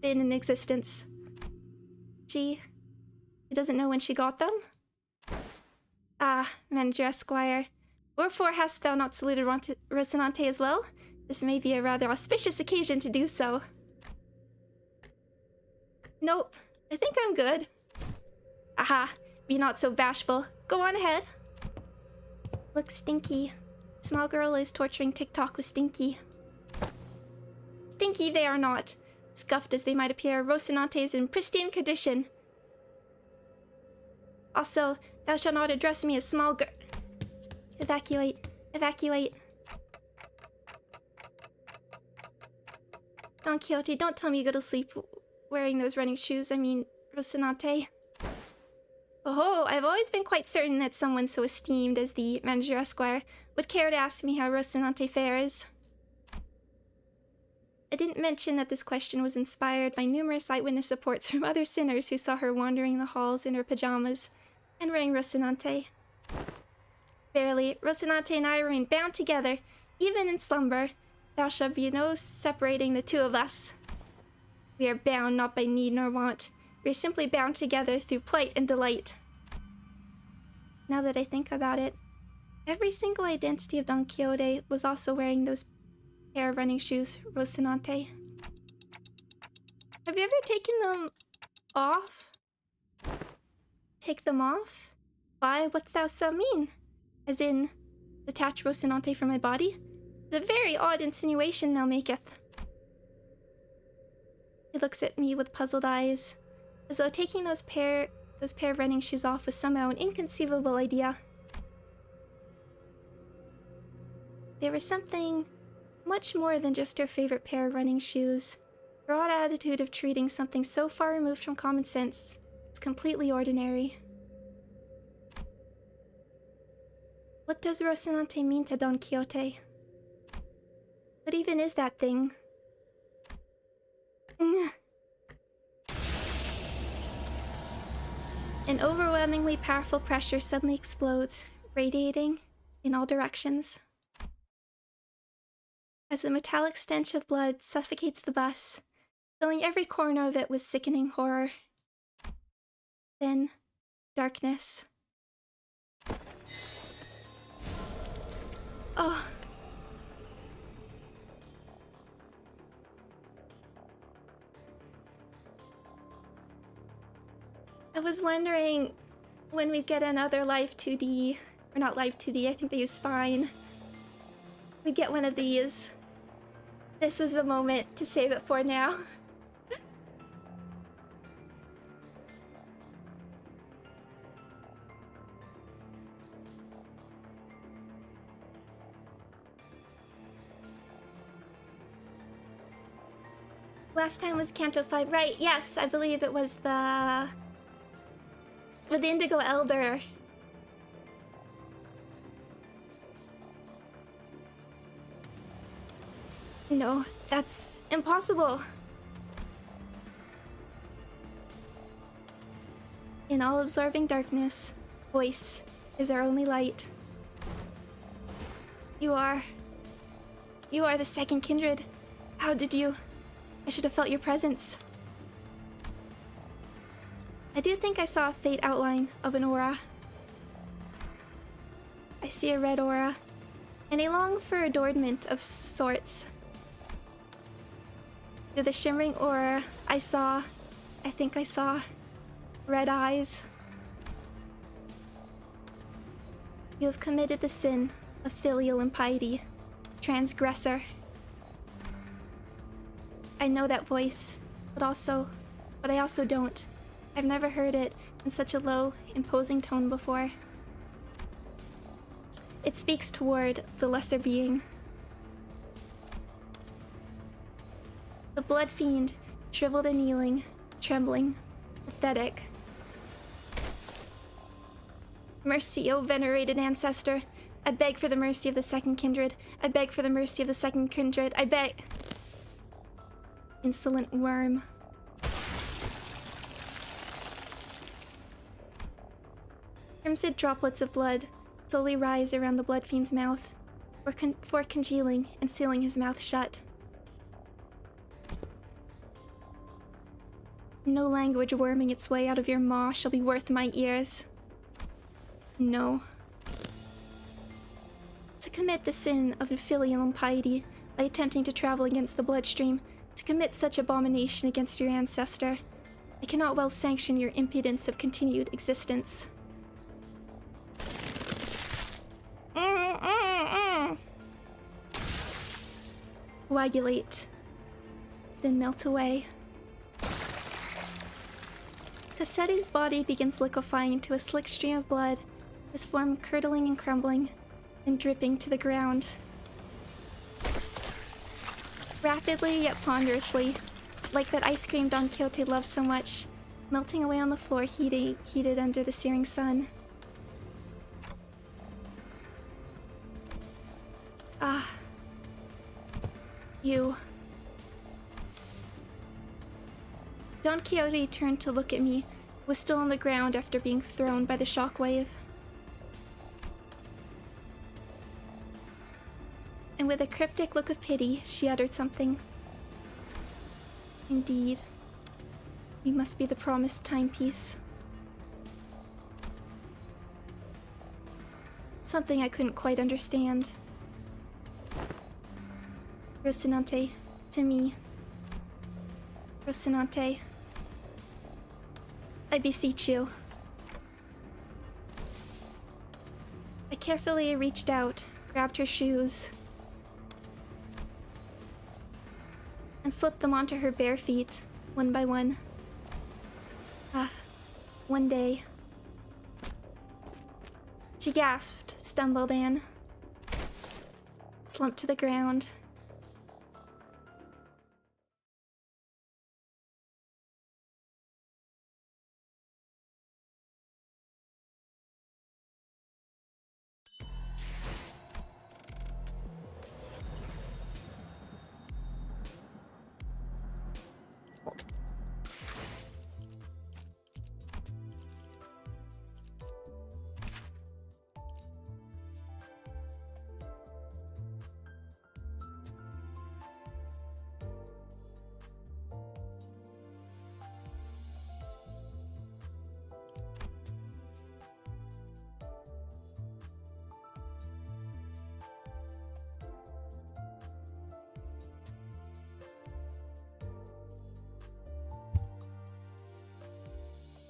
been in existence. She doesn't know when she got them? Ah, Manager Esquire, wherefore hast thou not saluted Rocinante as well? This may be a rather auspicious occasion to do so. Nope, I think I'm good. Aha, be not so bashful. Go on ahead. Look, Stinky. Small girl is torturing TikTok with Stinky. Stinky they are not. Scuffed as they might appear, Rocinante is in pristine condition. Also, thou shalt not address me as small girl. Evacuate. Evacuate. Don Quixote, don't tell me you go to sleep wearing those running shoes. I mean, Rocinante. Oh, I've always been quite certain that someone so esteemed as the Manager Esquire would care to ask me how Rocinante fares. I didn't mention that this question was inspired by numerous eyewitness reports from other sinners who saw her wandering the halls in her pajamas and wearing Rocinante. Verily, Rocinante and I remain bound together, even in slumber. There shall be no separating the two of us. We are bound not by need nor want. We are simply bound together through plight and delight. Now that I think about it, every single identity of Don Quixote was also wearing those pair of running shoes, Rocinante. Have you ever taken them off? Take them off? Why, what dost thou mean? As in, detach Rocinante from my body? It's a very odd insinuation thou maketh. He looks at me with puzzled eyes, as though taking those pair of running shoes off was somehow an inconceivable idea. They were something much more than just her favorite pair of running shoes. Her odd attitude of treating something so far removed from common sense is completely ordinary. What does Rocinante mean to Don Quixote? What even is that thing? An overwhelmingly powerful pressure suddenly explodes, radiating in all directions. As the metallic stench of blood suffocates the bus, filling every corner of it with sickening horror. Then, darkness. Oh. I was wondering when we'd get another Live 2D, or not Live 2D, I think they use Spine. We'd get one of these. This was the moment to save it for now. Last time with Canto 5, right? Yes, I believe it was with the Indigo Elder. No, that's impossible. In all-absorbing darkness, voice is our only light. You are the second kindred. How did you? I should have felt your presence. I do think I saw a faint outline of an aura. I see a red aura, and I long for adornment of sorts. Through the shimmering aura, I think I saw red eyes. You have committed the sin of filial impiety, transgressor. I know that voice, but I also don't. I've never heard it in such a low, imposing tone before. It speaks toward the lesser being. The blood fiend, shriveled and kneeling, trembling, pathetic. Mercy, O venerated ancestor. I beg for the mercy of the second kindred. I beg for the mercy of the second kindred. I beg. Insolent worm. Crimson droplets of blood slowly rise around the blood fiend's mouth, for congealing and sealing his mouth shut. No language worming its way out of your maw shall be worth my ears. No. To commit the sin of filial impiety by attempting to travel against the bloodstream, to commit such abomination against your ancestor, I cannot well sanction your impudence of continued existence. Coagulate, then melt away. Cassetti's body begins liquefying into a slick stream of blood, his form curdling and crumbling, and dripping to the ground. Rapidly yet ponderously, like that ice cream Don Quixote loved so much, melting away on the floor heated under the searing sun. Ah. You. Don Quixote turned to look at me, was still on the ground after being thrown by the shockwave. And with a cryptic look of pity, she uttered something. Indeed, you must be the promised timepiece. Something I couldn't quite understand. Rocinante, to me. Rocinante, I beseech you. I carefully reached out, grabbed her shoes, and slipped them onto her bare feet, one by one. One day. She gasped, stumbled in, slumped to the ground.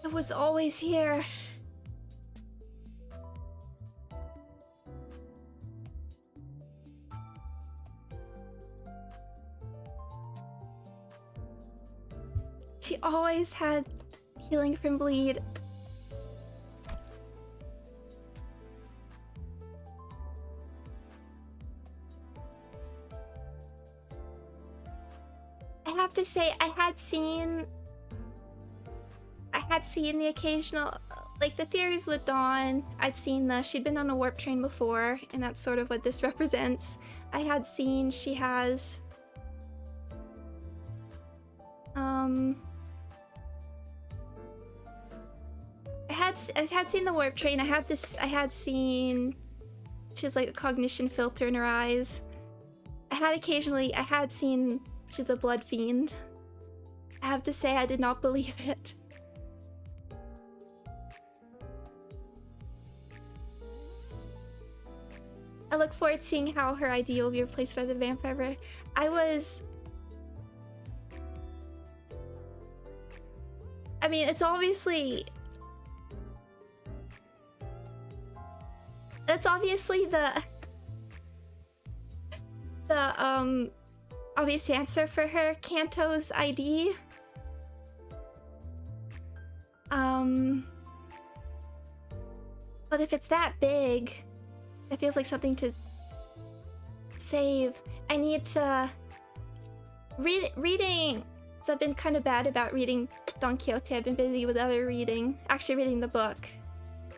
It was always here. She always had healing from bleed. I have to say, I had seen the occasional, like the theories with Dawn. I'd seen she'd been on a warp train before, and that's sort of what this represents. I had seen she has I had seen the warp train. I had seen she has like a cognition filter in her eyes. I had seen she's a blood fiend. I have to say I did not believe it. I look forward to seeing how her ID will be replaced by the vampire. I mean, it's obviously... That's obviously the obvious answer for her. Kanto's ID. But if it's that big... It feels like something to save. I need to reading. So I've been kind of bad about reading Don Quixote. I've been busy with other reading. Actually reading the book.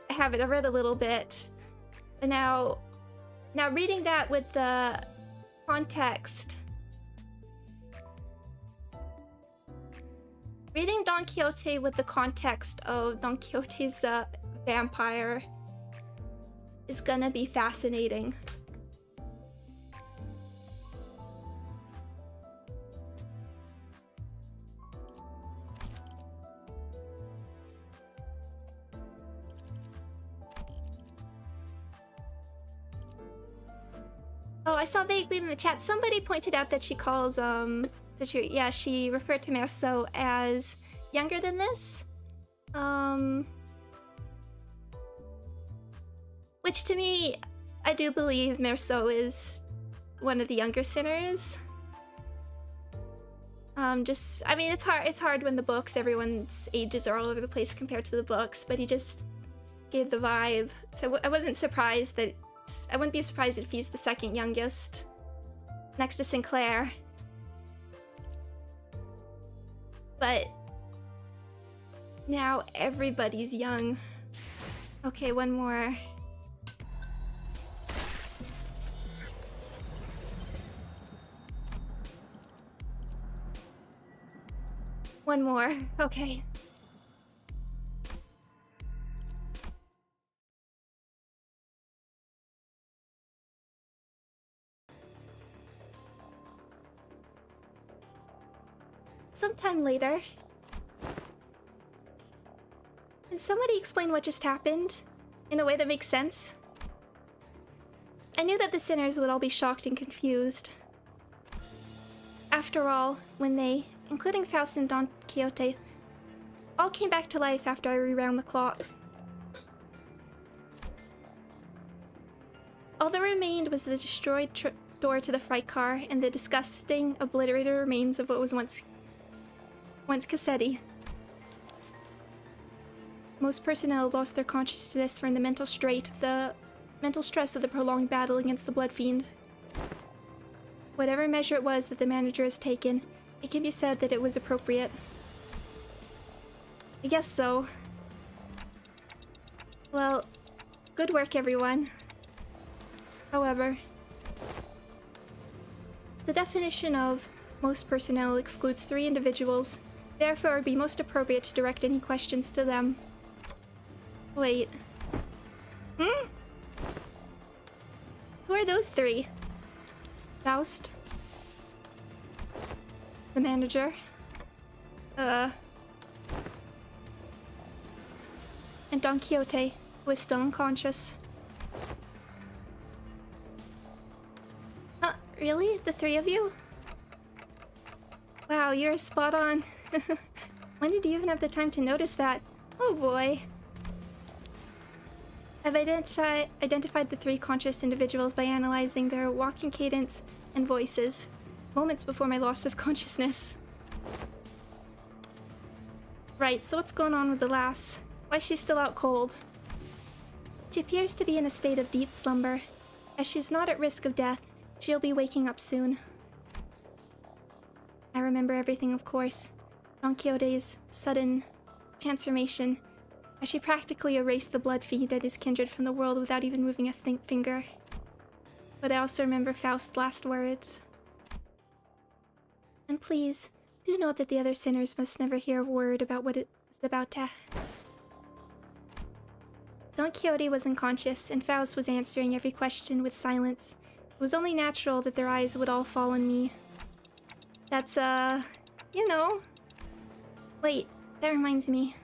I read a little bit. But now reading that with the context. Reading Don Quixote with the context of Don Quixote's vampire is gonna be fascinating. Oh, I saw vaguely in the chat somebody pointed out that she calls she referred to Merceau as younger than this. Which to me, I do believe Merceau is one of the younger sinners. I mean, it's hard when the books, everyone's ages are all over the place compared to the books, but he just gave the vibe. So I wasn't surprised that, I wouldn't be surprised if he's the second youngest, next to Sinclair. But now everybody's young. Okay, one more. One more. Okay. Sometime later. Can somebody explain what just happened in a way that makes sense? I knew that the sinners would all be shocked and confused. After all, when they, including Faust and Don Quixote, all came back to life after I rewound the clock. All that remained was the destroyed door to the freight car and the disgusting, obliterated remains of what was once Cassetti. Most personnel lost their consciousness from the mental stress of the prolonged battle against the Blood Fiend. Whatever measure it was that the manager has taken, it can be said that it was appropriate. I guess so. Well, good work, everyone. However, the definition of most personnel excludes 3 individuals. Therefore, it would be most appropriate to direct any questions to them. Wait. Who are those 3? Faust? The manager? And Don Quixote, who is still unconscious. Huh, really? The 3 of you? Wow, you're spot on. When did you even have the time to notice that? Oh boy. I've identified the 3 conscious individuals by analyzing their walking cadence and voices, moments before my loss of consciousness. Right, so what's going on with the lass? Why is she still out cold? She appears to be in a state of deep slumber. As she's not at risk of death, she'll be waking up soon. I remember everything, of course. Don Quixote's sudden transformation, as she practically erased the Blood Fiend and his kindred from the world without even moving a finger. But I also remember Faust's last words. And please, do note that the other sinners must never hear a word about what is about to happen. Don Quixote was unconscious, and Faust was answering every question with silence. It was only natural that their eyes would all fall on me. That's, you know... Wait, that reminds me.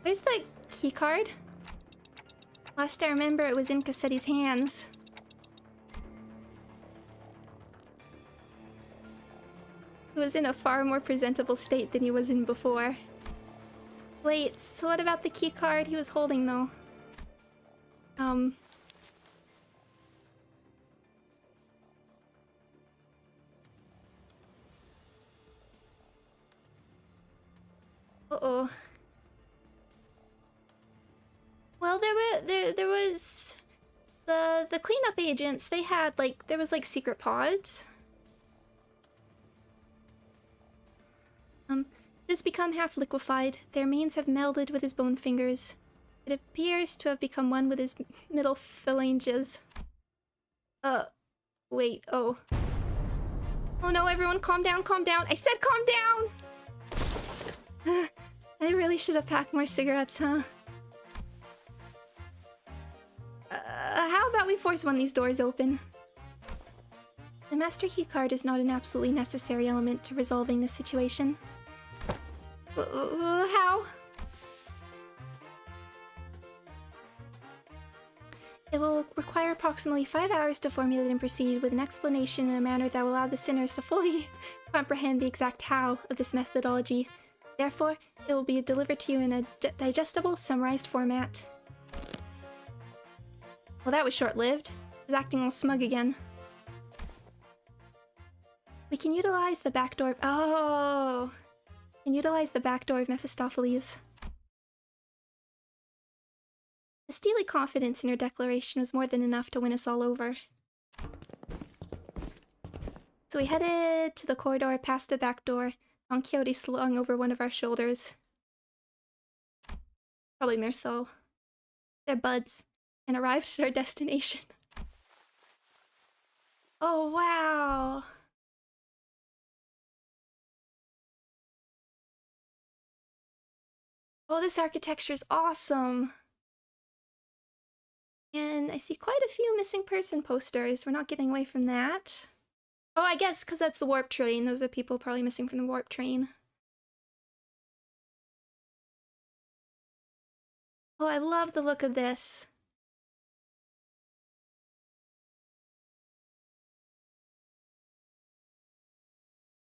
Where's the keycard? Last I remember, it was in Cassetti's hands. He was in a far more presentable state than he was in before. Wait, so what about the keycard he was holding, though? Uh-oh. Well, there was the cleanup agents. They had there was secret pods. It has become half liquefied. Their remains have melded with his bone fingers. It appears to have become one with his middle phalanges. Wait, oh. Oh no, everyone calm down, calm down. I said calm down! I really should have packed more cigarettes, huh? How about we force one of these doors open? The master key card is not an absolutely necessary element to resolving this situation. How? It will require approximately 5 hours to formulate and proceed with an explanation in a manner that will allow the sinners to fully comprehend the exact how of this methodology. Therefore, it will be delivered to you in a digestible, summarized format. Well, that was short-lived. I was acting all smug again. We can utilize the back door. Oh! We can utilize the back door of Mephistopheles. The steely confidence in her declaration was more than enough to win us all over. So we headed to the corridor past the back door, on Quixote slung over one of our shoulders. Probably Merceau. They're buds, and arrived at our destination. Oh, wow! Oh, this architecture is awesome! And I see quite a few missing person posters. We're not getting away from that. Oh, I guess because that's the warp train. Those are people probably missing from the warp train. Oh, I love the look of this.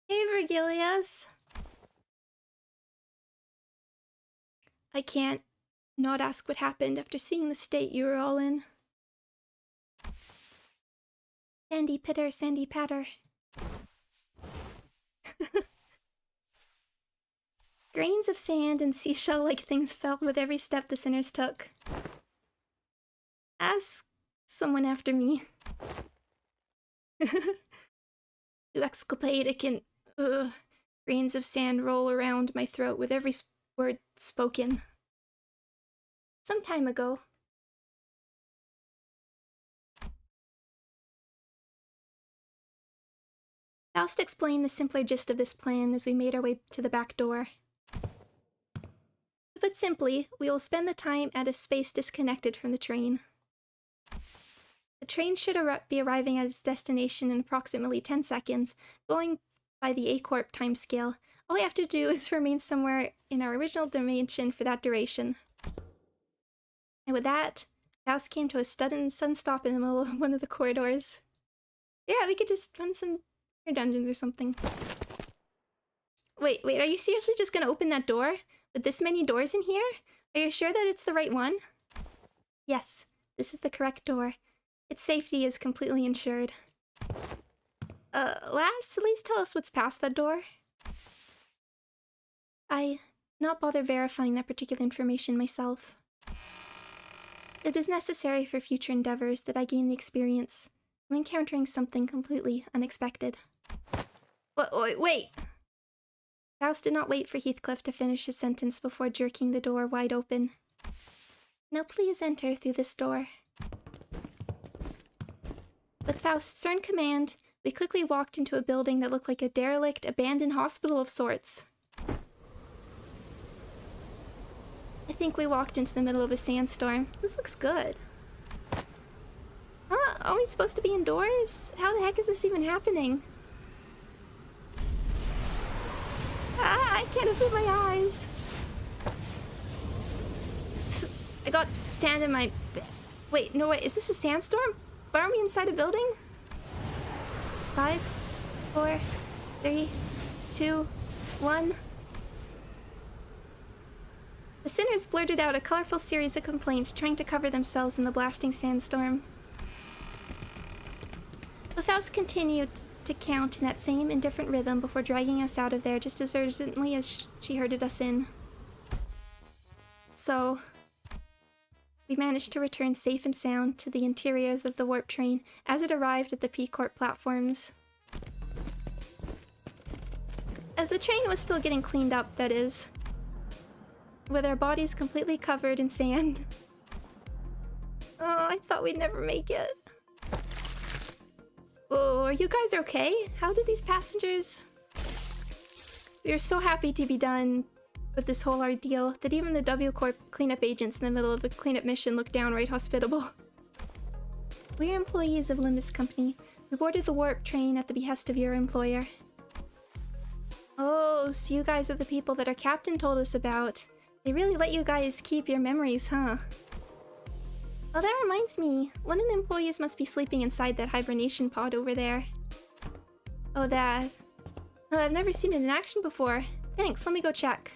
Hey, Virgilius. I can't not ask what happened after seeing the state you were all in. Sandy pitter, sandy patter. Grains of sand and seashell-like things fell with every step the sinners took. Ask someone after me. To exculpate and grains of sand roll around my throat with every word spoken. Some time ago. Faust explained the simpler gist of this plan as we made our way to the back door. To put simply, we will spend the time at a space disconnected from the train. The train should be arriving at its destination in approximately 10 seconds, going by the A-Corp timescale. All we have to do is remain somewhere in our original dimension for that duration. And with that, Faust came to a sudden stop in the middle of one of the corridors. Yeah, we could just run some dungeons or something. Wait, are you seriously just gonna open that door? With this many doors in here? Are you sure that it's the right one? Yes, this is the correct door. Its safety is completely ensured. Lass, at least tell us what's past that door. I not bother verifying that particular information myself. It is necessary for future endeavors that I gain the experience of encountering something completely unexpected. Wait! Faust did not wait for Heathcliff to finish his sentence before jerking the door wide open. Now please enter through this door. With Faust's stern command, we quickly walked into a building that looked like a derelict, abandoned hospital of sorts. I think we walked into the middle of a sandstorm. This looks good. Huh? Are we supposed to be indoors? How the heck is this even happening? Ah, I can't open my eyes. I got sand in my... Wait, no wait, is this a sandstorm? Why are we inside a building? 5, 4, 3, 2, 1... The sinners blurted out a colorful series of complaints, trying to cover themselves in the blasting sandstorm. But Faust continued to count in that same indifferent rhythm before dragging us out of there just as urgently as she herded us in. So, we managed to return safe and sound to the interiors of the warp train as it arrived at the P-Corp platforms. As the train was still getting cleaned up, that is. With our bodies completely covered in sand. Oh, I thought we'd never make it. Oh, are you guys okay? How did these passengers... We were so happy to be done with this whole ordeal that even the W-Corp cleanup agents in the middle of a cleanup mission looked downright hospitable. We are employees of Limbus Company. We boarded the warp train at the behest of your employer. Oh, so you guys are the people that our captain told us about. They really let you guys keep your memories, huh? Oh, that reminds me. One of the employees must be sleeping inside that hibernation pod over there. Oh, that. Oh, I've never seen it in action before. Thanks, let me go check.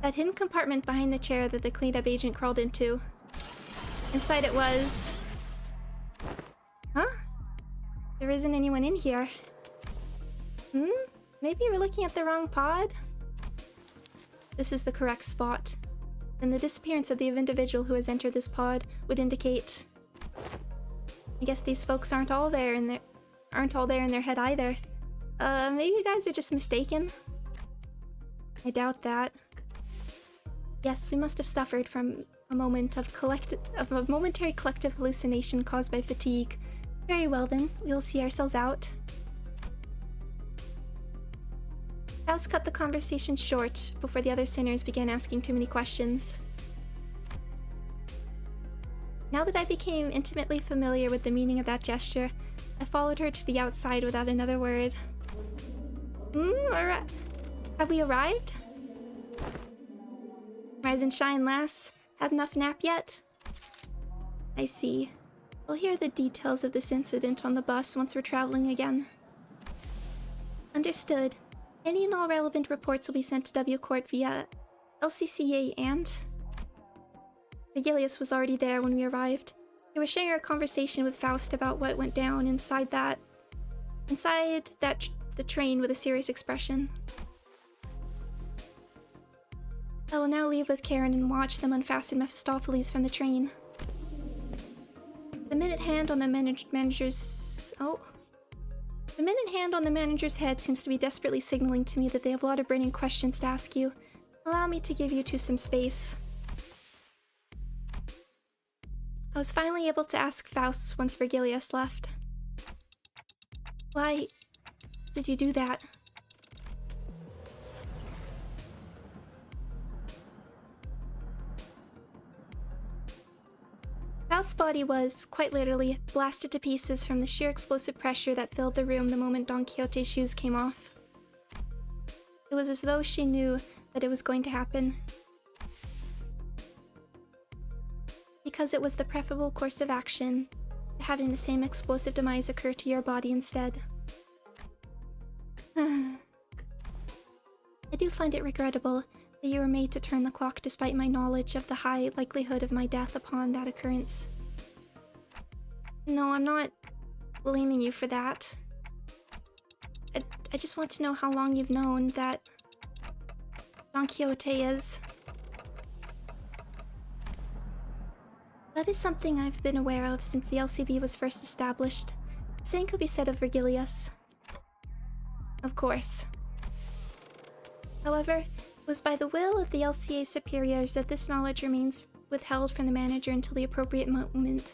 That hidden compartment behind the chair that the cleanup agent crawled into. Inside it was... Huh? There isn't anyone in here. Maybe we're looking at the wrong pod? This is the correct spot. And the disappearance of the individual who has entered this pod would indicate... I guess these folks aren't all there in their head either. Maybe you guys are just mistaken? I doubt that. Yes, we must have suffered from a moment of a momentary collective hallucination caused by fatigue. Very well then, we'll see ourselves out. Faust cut the conversation short before the other sinners began asking too many questions. Now that I became intimately familiar with the meaning of that gesture, I followed her to the outside without another word. Have we arrived? Rise and shine, lass. Had enough nap yet? I see. We'll hear the details of this incident on the bus once we're traveling again. Understood. Any and all relevant reports will be sent to W Court via LCCA and... Virgilius was already there when we arrived. They were sharing a conversation with Faust about what went down inside the train with a serious expression. I will now leave with Karen and watch them unfasten Mephistopheles from the train. The minute hand on the manager's head seems to be desperately signaling to me that they have a lot of burning questions to ask you. Allow me to give you two some space. I was finally able to ask Faust once Virgilius left. Why did you do that? Faust's body was, quite literally, blasted to pieces from the sheer explosive pressure that filled the room the moment Don Quixote's shoes came off. It was as though she knew that it was going to happen. Because it was the preferable course of action to having the same explosive demise occur to your body instead. I do find it regrettable that you were made to turn the clock despite my knowledge of the high likelihood of my death upon that occurrence. No, I'm not blaming you for that. I just want to know how long you've known that Don Quixote is. That is something I've been aware of since the LCB was first established. The same could be said of Virgilius. Of course. However, it was by the will of the LCA superiors that this knowledge remains withheld from the manager until the appropriate moment.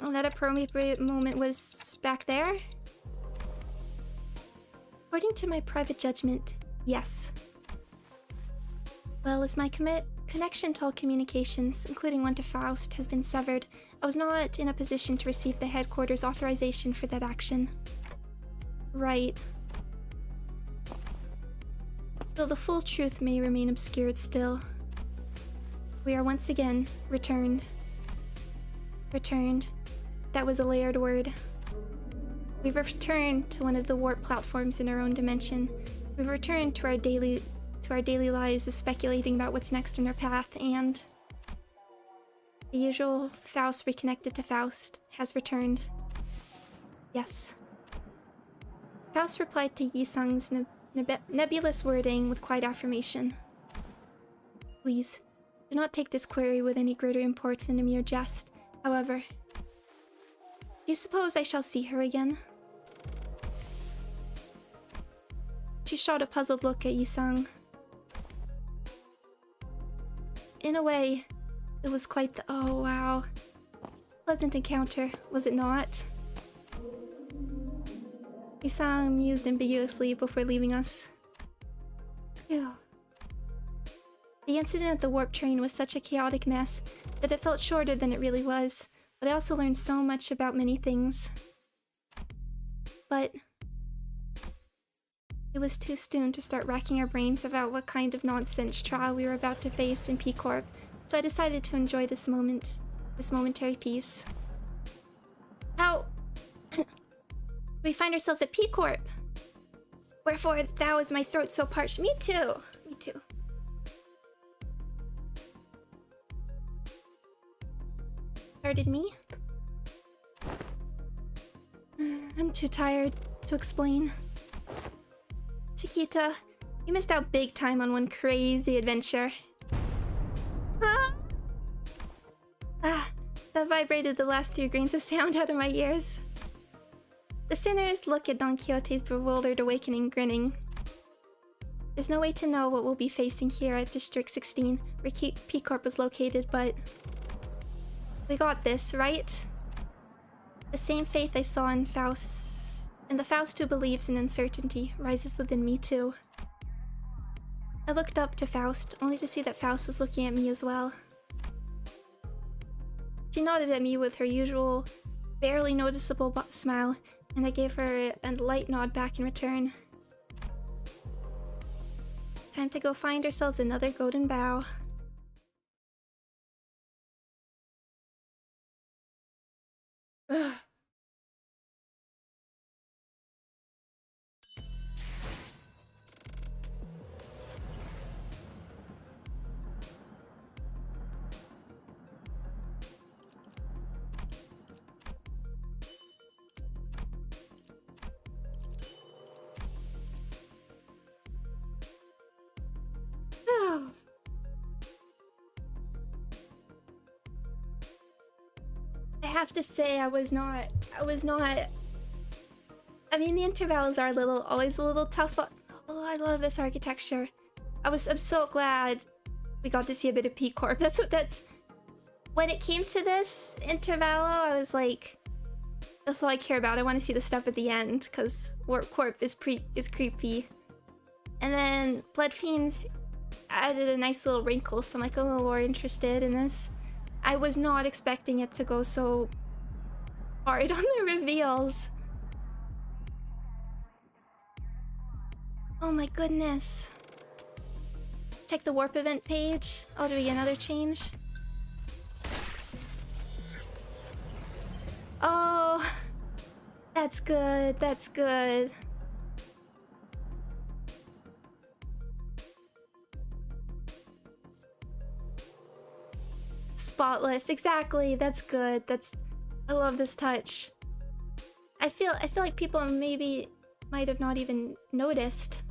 Well, that appropriate moment was back there? According to my private judgment, yes. Well, as my connection to all communications, including one to Faust, has been severed, I was not in a position to receive the headquarters' authorization for that action. Right. Though the full truth may remain obscured still. We are once again returned. Returned. That was a layered word. We've returned to one of the warp platforms in our own dimension. We've returned to our daily lives of speculating about what's next in our path, and the usual Faust reconnected to Faust has returned. Yes. Faust replied to Yisang's nebulous wording with quiet affirmation. Please, do not take this query with any greater import than a mere jest. However, do you suppose I shall see her again? She shot a puzzled look at Yisang. In a way, it was quite the— oh wow. Pleasant encounter, was it not? Yisang mused ambiguously before leaving us. Phew. The incident at the warp train was such a chaotic mess that it felt shorter than it really was, but I also learned so much about many things. But it was too soon to start racking our brains about what kind of nonsense trial we were about to face in P-Corp, so I decided to enjoy this momentary peace. How we find ourselves at P-Corp? Wherefore thou is my throat so parched. Me too. Me too. Pardon me? I'm too tired to explain. Chiquita, you missed out big time on one crazy adventure. That vibrated the last 3 grains of sound out of my ears. The sinners look at Don Quixote's bewildered awakening, grinning. There's no way to know what we'll be facing here at District 16, where P-Corp was located, but... we got this, right? The same faith I saw in Faust... and the Faust who believes in uncertainty rises within me too. I looked up to Faust, only to see that Faust was looking at me as well. She nodded at me with her usual, barely noticeable smile, and I gave her a light nod back in return. Time to go find ourselves another golden bough. Ugh. I have to say, I was not. I mean, the intervals are always a little tough, but oh, I love this architecture. I'm so glad we got to see a bit of P-Corp. That's when it came to this intervallo, I was like, that's all I care about. I want to see the stuff at the end, because Warp Corp is creepy. And then Blood Fiends added a nice little wrinkle, so I'm like a little more interested in this. I was not expecting it to go so hard on the reveals. Oh my goodness. Check the warp event page. Oh, do we get another change? Oh, that's good, that's good. Spotless, exactly. That's good. I love this touch. I feel like people maybe might have not even noticed.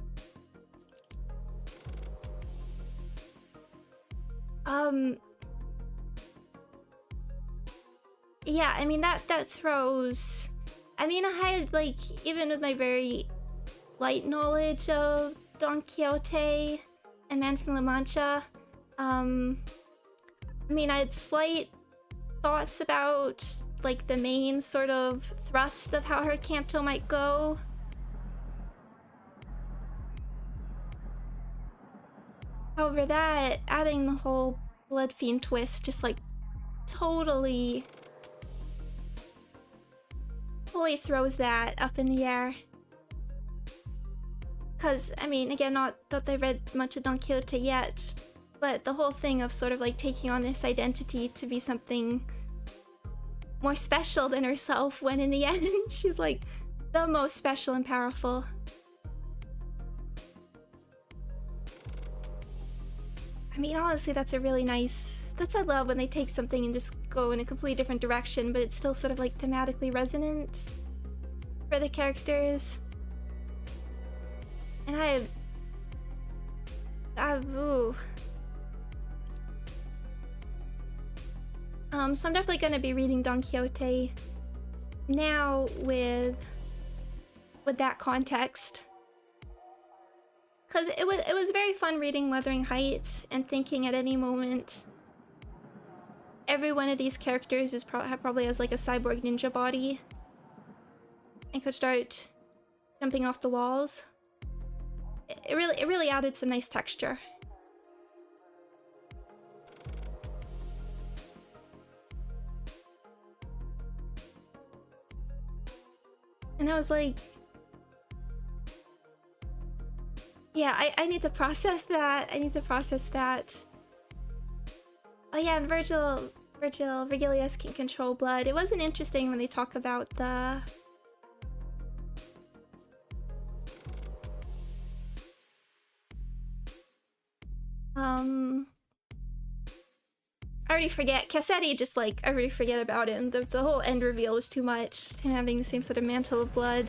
Yeah, I mean that throws. I mean, I had like, even with my very light knowledge of Don Quixote and Man from La Mancha, I mean, I had slight thoughts about like the main sort of thrust of how her canto might go. However, that adding the whole Blood Fiend twist just like totally throws that up in the air. Cause I mean, again, not that I read much of Don Quixote yet, but the whole thing of sort of like taking on this identity to be something more special than herself, when in the end she's like the most special and powerful. I mean, honestly, that's a really nice... I love when they take something and just go in a completely different direction, but it's still sort of like thematically resonant for the characters. And ooh. So I'm definitely gonna be reading Don Quixote now with that context. Cause it was very fun reading Wuthering Heights and thinking at any moment every one of these characters is probably has like a cyborg ninja body and could start jumping off the walls. It really added some nice texture. And I was like, yeah, I need to process that. Oh yeah, and Virgilius can control blood. It wasn't interesting when they talk about the... I already forget. Cassetti, just like, I already forget about him. The whole end reveal was too much. Him having the same sort of mantle of blood.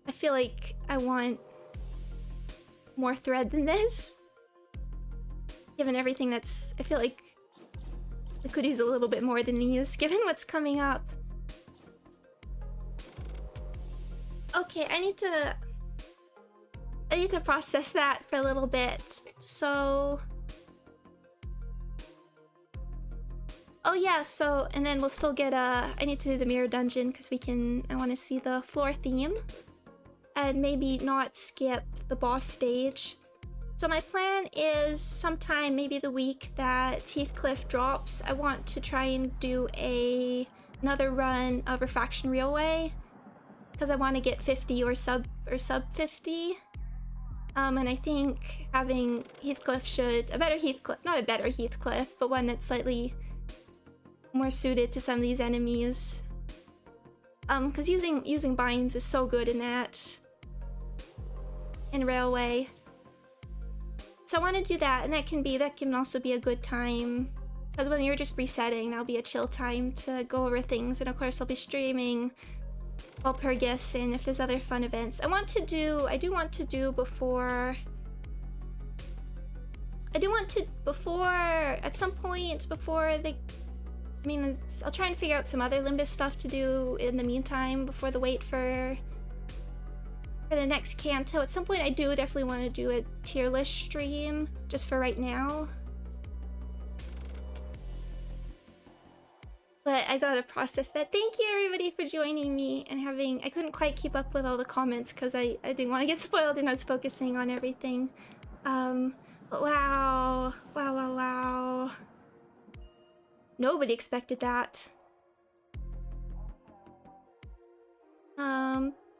I feel like I want more thread than this. Given everything that's... I feel like I could use a little bit more than these, given what's coming up. Okay, I need to process that for a little bit. So... Oh yeah, so... And then we'll still get I need to do the mirror dungeon, because I want to see the floor theme. And maybe not skip the boss stage. So my plan is sometime, maybe the week that Heathcliff drops, I want to try and do another run of Refraction Railway, because I want to get 50 or sub 50. And I think having Heathcliff not a better Heathcliff, but one that's slightly more suited to some of these enemies. Because using binds is so good in that. In Railway. So I want to do that, and that can also be a good time. Because when you're just resetting, that'll be a chill time to go over things. And of course I'll be streaming Walpurgis, and if there's other fun events. I do want to do before... at some point, before the... I mean, I'll try and figure out some other Limbus stuff to do in the meantime, before the wait for the next Canto. At some point I do definitely want to do a tier list stream, just for right now. But I gotta process that. Thank you everybody for joining me and I couldn't quite keep up with all the comments because I didn't want to get spoiled and I was focusing on everything. But wow. Nobody expected that.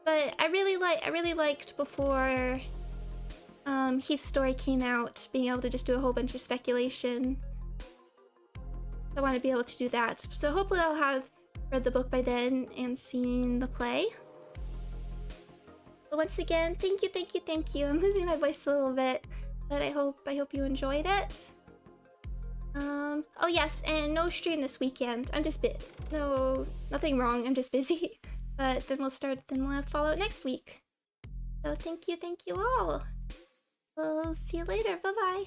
But I really liked before Heath's story came out, being able to just do a whole bunch of speculation. I want to be able to do that. So hopefully I'll have read the book by then and seen the play. But once again, thank you. I'm losing my voice a little bit, but I hope you enjoyed it. Oh yes, and no stream this weekend. I'm just nothing wrong, I'm just busy. But then we'll have Fallout next week. So thank you all. We'll see you later, bye-bye.